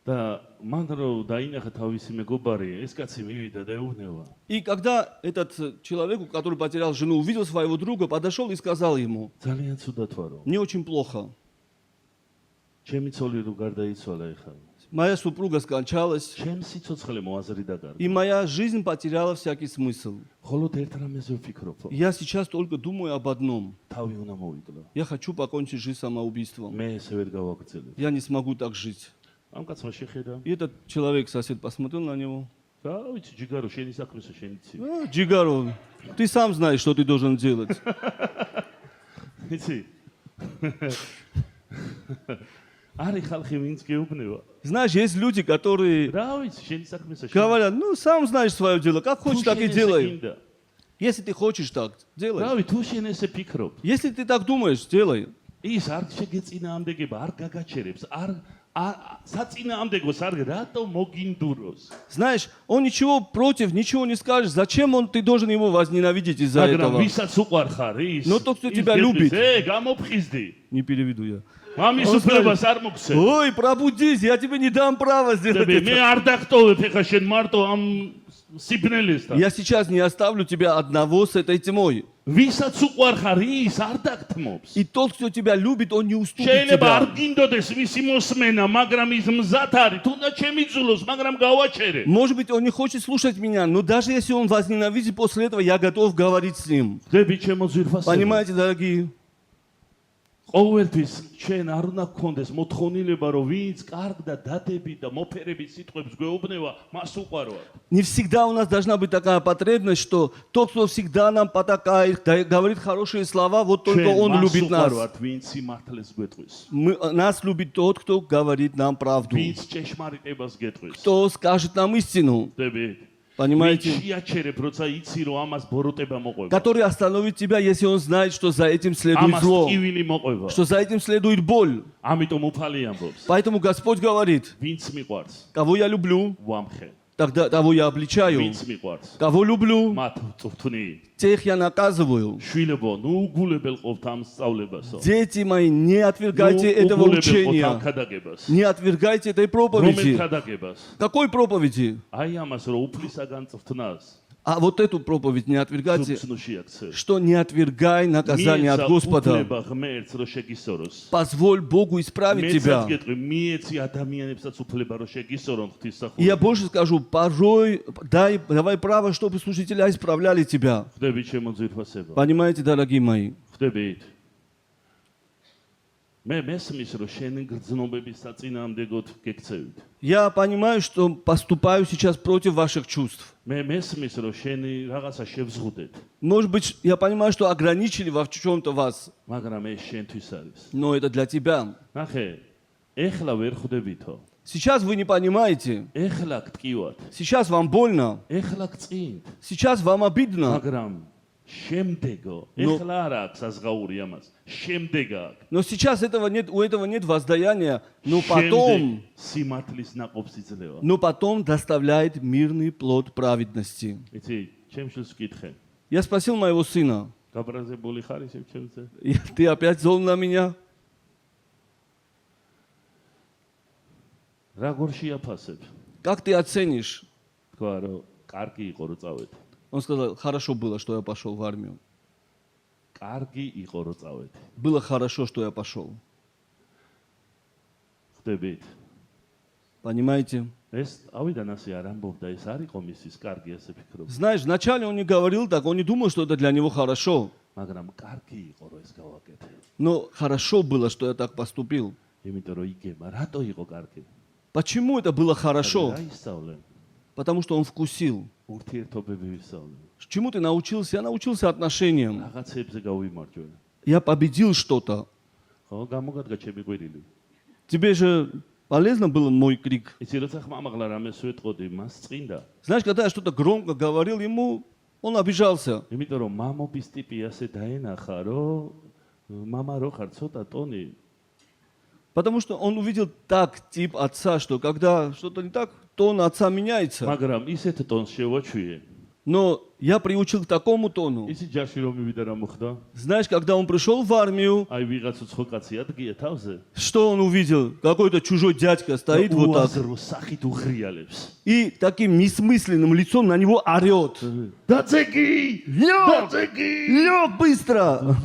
და მან რო დაინახა თავისი მეგობარი, ეს კაცი მივიდა და ეუბნება. И когда этот человек, который потерял жену, увидел своего друга, подошел и сказал ему: ძალიან ცუდად ვარო. мне очень плохо. ჩემი ცოლი რო გარდაიცვალა ეხლა. Моя супруга скончалась, ჩემ სიცოცხლე მოაზრიდა и გარდა. моя жизнь потеряла всякий смысл. მხოლოდ ერთ რამეზე ვფიქრობ. Я сейчас только думаю об одном. თავი უნდა მოვიკლო. Я хочу покончить жизнь самоубийством. მე ესე ვერ გავაგრძელებ. Я не смогу так жить. ამ კაცმა შეხედა. И этот человек, сосед, посмотрел на него. რა ვიცი, ჯიგარო, შენი საქმესა შენი ცი. Джигаро, ты сам знаешь, что ты должен делать. იცი? არის ხალხი ვინც გეუბნება. Знаешь, есть люди, которые რა ვიცი, შენი საქმესა შენი. говорят: ну, сам знаешь свое дело, как хочешь, так и შენ ესე делай. გინდა. Если ты хочешь так, делай. რავი, თუ შენ ესე ფიქრობ, Если ты так думаешь, делай. ის არ შეგეწინააღმდეგება, არ გაგაჩერებს, არ საწინააღმდეგოს არ რატო მოგინდუროს. Знаешь, он ничего против, ничего не скажет. Зачем ты должен его возненавидеть из-за მაგრამ этого? ვისაც უყარხარ ის. Но тот, кто тебя любит. გამოფხიზდი. Не переведу я. მამის Он უფლებას скажет: არ მოგცე. ой, пробудись, я тебе не дам права сделать მე это. არ დახტოვებ ეხა შენ მარტო ამ სიბნელესთან. Я сейчас не оставлю тебя одного с этой тьмой. ვისაც უყარხარ ის არ დაგთმობს. И тот, кто тебя любит, он не уступит შეიძლება არ тебя. გინდოდეს მისი მოსმენა, მაგრამ ის მზად არის. თუნდაც შემიძულოს, მაგრამ გავაჩერე. Может быть, он не хочет слушать меня, но даже если он возненавидит, после этого я готов говорить с ним. დები ჩემო ძირფასები. Понимаете, дорогие? ყოველთვის ჩვენ არ უნდა გქონდეს მოთხოვნილება, რომ ვინც კარგ და დადებით და მოფერებით სიტყვებს გვეუბნება, მას უყვარვართ. Не всегда у нас должна быть такая потребность, что тот, кто всегда нам потакает, говорит хорошие слова, вот только он любит нас. უყვარვართ, ვინც სიმართლეს გვეტყვის. Нас любит тот, кто говорит нам правду, ვინც ჭეშმარიტებას გეტყვის. кто скажет нам истину. დები Понимаете? შეაჩერებ, როცა იცი, რომ амас ბოროტება მოყვება. Который остановит тебя, если он знает, что за этим следует амас зло, ტკივილი მოყვება. что за этим следует боль. ამიტომ უფალი ამბობს. Поэтому Господь говорит: ვინც მიყვარს, кого я люблю, ვამხე. тогда того я обличаю. ვინც მიყვარს, Кого люблю, მათ წვრთნი. тех я наказываю. შვილებო, ნუ უგულებელ ყოფთ ამ სწავლებასო. Дети мои, не отвергайте этого უგულებელ ყოფთ ამ учения. ქადაგებას. Не отвергайте этой რომელ проповеди. ქადაგებას? Какой проповеди? აი ამას, რომ უფლისაგან წვრთნას. А вот эту проповедь не отвергайте, ზუგცნუში აქცევ. что не отвергай наказание от მიეცა Господа. უფლება ღმერთს რომ შეგისოროს. Позволь Богу исправить тебя. მეცაც გეტყვი, მიეცი ადამიანებსაც უფლება რომ შეგისორონ И я ღვთისმსახურებით. больше скажу, порой давай право, чтобы служителя исправляли тебя. ხვდებით ჩემო ძვირფასებო. Понимаете, дорогие мои? ხვდებით. მე მესმის რომ შენ გრძნობების საწინააღმდეგოდ გეკცევით. Я понимаю, что поступаю сейчас против ваших чувств. მე მესმის რომ შენ რაღაცა შევზღუდეთ. Может быть, я понимаю, что ограничили во чем-то вас, მაგრამ ეს შენთვის არის. но это для тебя. ნახე, ეხლა ვერ ხვდებითო. Сейчас вы не понимаете, ეხლა გტკივათ. сейчас вам больно, ეხლა გწინთ. сейчас вам обидно, მაგრამ შემდეგო, Ну- ეხლა არ აქვს საზღაური ამას. შემდეგ აქვს. но сейчас у этого нет воздаяния, но потом სიმართლის ნაყოფს იძლევა. доставляет мирный плод праведности. იცი, ჩემ შვილს ვკითხე. Я спросил моего сына, გაბრაზებული ხარ ისევ ჩემზე? ты опять зол на меня? როგორ შეაფასებ? Как ты оценишь? თქვა რომ კარგი იყო რომ წავედი. Он сказал, хорошо было, что я пошел в армию. კარგი იყო რომ წავედი. Было хорошо, что я пошел. ხვდებით? Понимаете? ეს ავიდან ასე არ ამბობდა, ეს არ იყო მისის კარგი ასე ფიქრობ. Знаешь, вначале он не говорил так, он не думал, что это для него хорошо. მაგრამ კარგი იყო რომ ეს გავაკეთე. Но хорошо было, что я так поступил. იმიტომ რომ იგება, რატო იყო კარგი? Почему это было хорошо? რა ისწავლე? Потому что он вкусил. ურთიერთობები ვისწავლე. Чему ты научился? Я научился отношениям. რაღაცებზე გავიმარჯვე. Я победил что-то. ხო, გამოგადგა ჩემი კვირილი. Тебе же полезно был мой крик. იცი როცა ხმამაღლა რამეს ვეტყოდი, მას წინდა. Знаешь, когда я что-то громко говорил ему, он обижался. იმიტომ რომ მამობის ტიპი ასე დაენახა, რომ мама რო ხარ ცოტა ტონი, Потому что он увидел так тип отца, что когда что-то не так, тон отца меняется. მაგრამ ისეთ ტონს შევაჩვიე. Но я приучил к такому тону. ისი ჯარში რომ მივიდა რა მოხდა? Знаешь, когда он пришел в армию, აი ვიღაც უცხო кацი ადგია თავზე. что он увидел? Какой-то чужой дядька стоит вот так უაზრო სახით უღრიალებს. и таким несмысленным лицом на него орет. დაწეკი! Лёг! დაწეკი! Лёг быстро!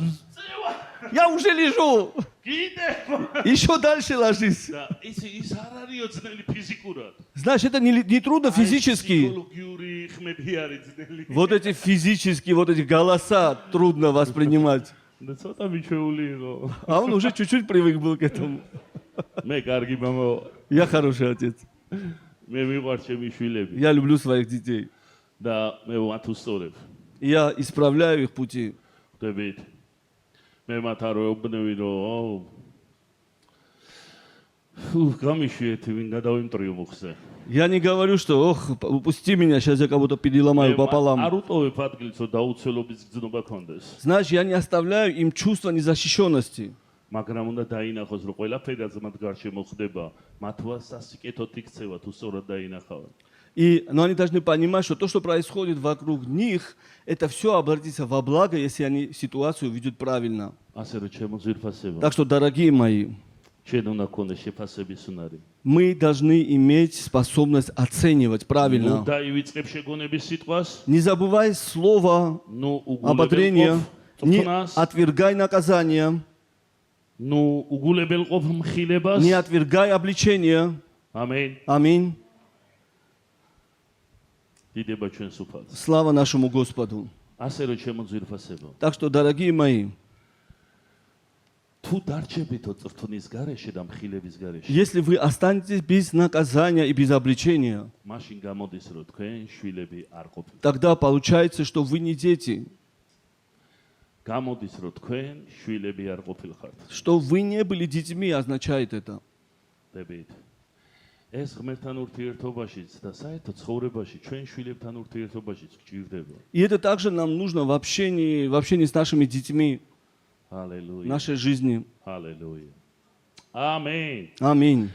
Я уже лежу! კიდე! Еще дальше ложись. და ის არ არისო ძნელი ფიზიკურად. Знаешь, это не трудно физически. ფსიქოლოგიური ხმები არის ძნელი. Вот эти физические, вот эти голоса трудно воспринимать. და ცოტა მიჩვეული იყო. А он уже чуть-чуть привык был к этому. მე კარგი მამა, Я хороший отец. მე მიყვარს ჩემი შვილები Я люблю своих детей. და მე მათ უსწორებ. Я исправляю их пути. ხვდებით? მე მათ არ ვეუბნები რომ გამიშვიეთ ვინ გადავიმტრიო მუხზე. Я не говорю, что, ох, упусти меня, сейчас я кого-то переломаю არ пополам. უტოვებ ადგილს რომ დაუცველობის გზნობა კონდეს. Знаешь, я не оставляю им чувство незащищенности. მაგრამ უნდა დაინახოს რომ ყველაფერი რაც მათ გარშემო ხდება, მათვას სასიკეთოდ იქცევა თუ სწორად დაინახავენ. Но они должны понимать, что то, что происходит вокруг них, это все обратится во благо, если они ситуацию ведут правильно. ასე რომ ჩემო ძვირფასებო, Так что, дорогие мои, ჩვენ უნდა გქონდეს შეფასების უნარი. мы должны иметь способность оценивать ნუ правильно. დაივიწყებ შეგონების ситуას, Не забывай слово ნუ ободрения, უგულებელყოფ не წრთნას, отвергай наказание, ნუ უგულებელყოფ მხილებას. не отвергай обличение. ამენ. Аминь. დიდება ჩვენს უფალს. Слава нашему Господу. ასე რომ ჩემო ძვირფასებო, Так что, дорогие мои, თუ დარჩებითო წრთნის გარეშე და მხილების გარეშე, если вы останетесь без наказания и без обличения, მაშინ გამოდის რომ თქვენ შვილები არ ყოფილ. тогда получается, что вы не дети, გამოდის რომ თქვენ შვილები არ ყოფილხართ. что вы не были детьми, означает это. დებით. ეს ღმერთთან ურთიერთობაშიც და საერთოდ ცხოვრებაში ჩვენ შვილებთან ურთიერთობაშიც გჭირდება. И это также нам нужно в общении с нашими детьми, в ჰალელუია. нашей жизни. ჰალელუია. ამენ. Аминь.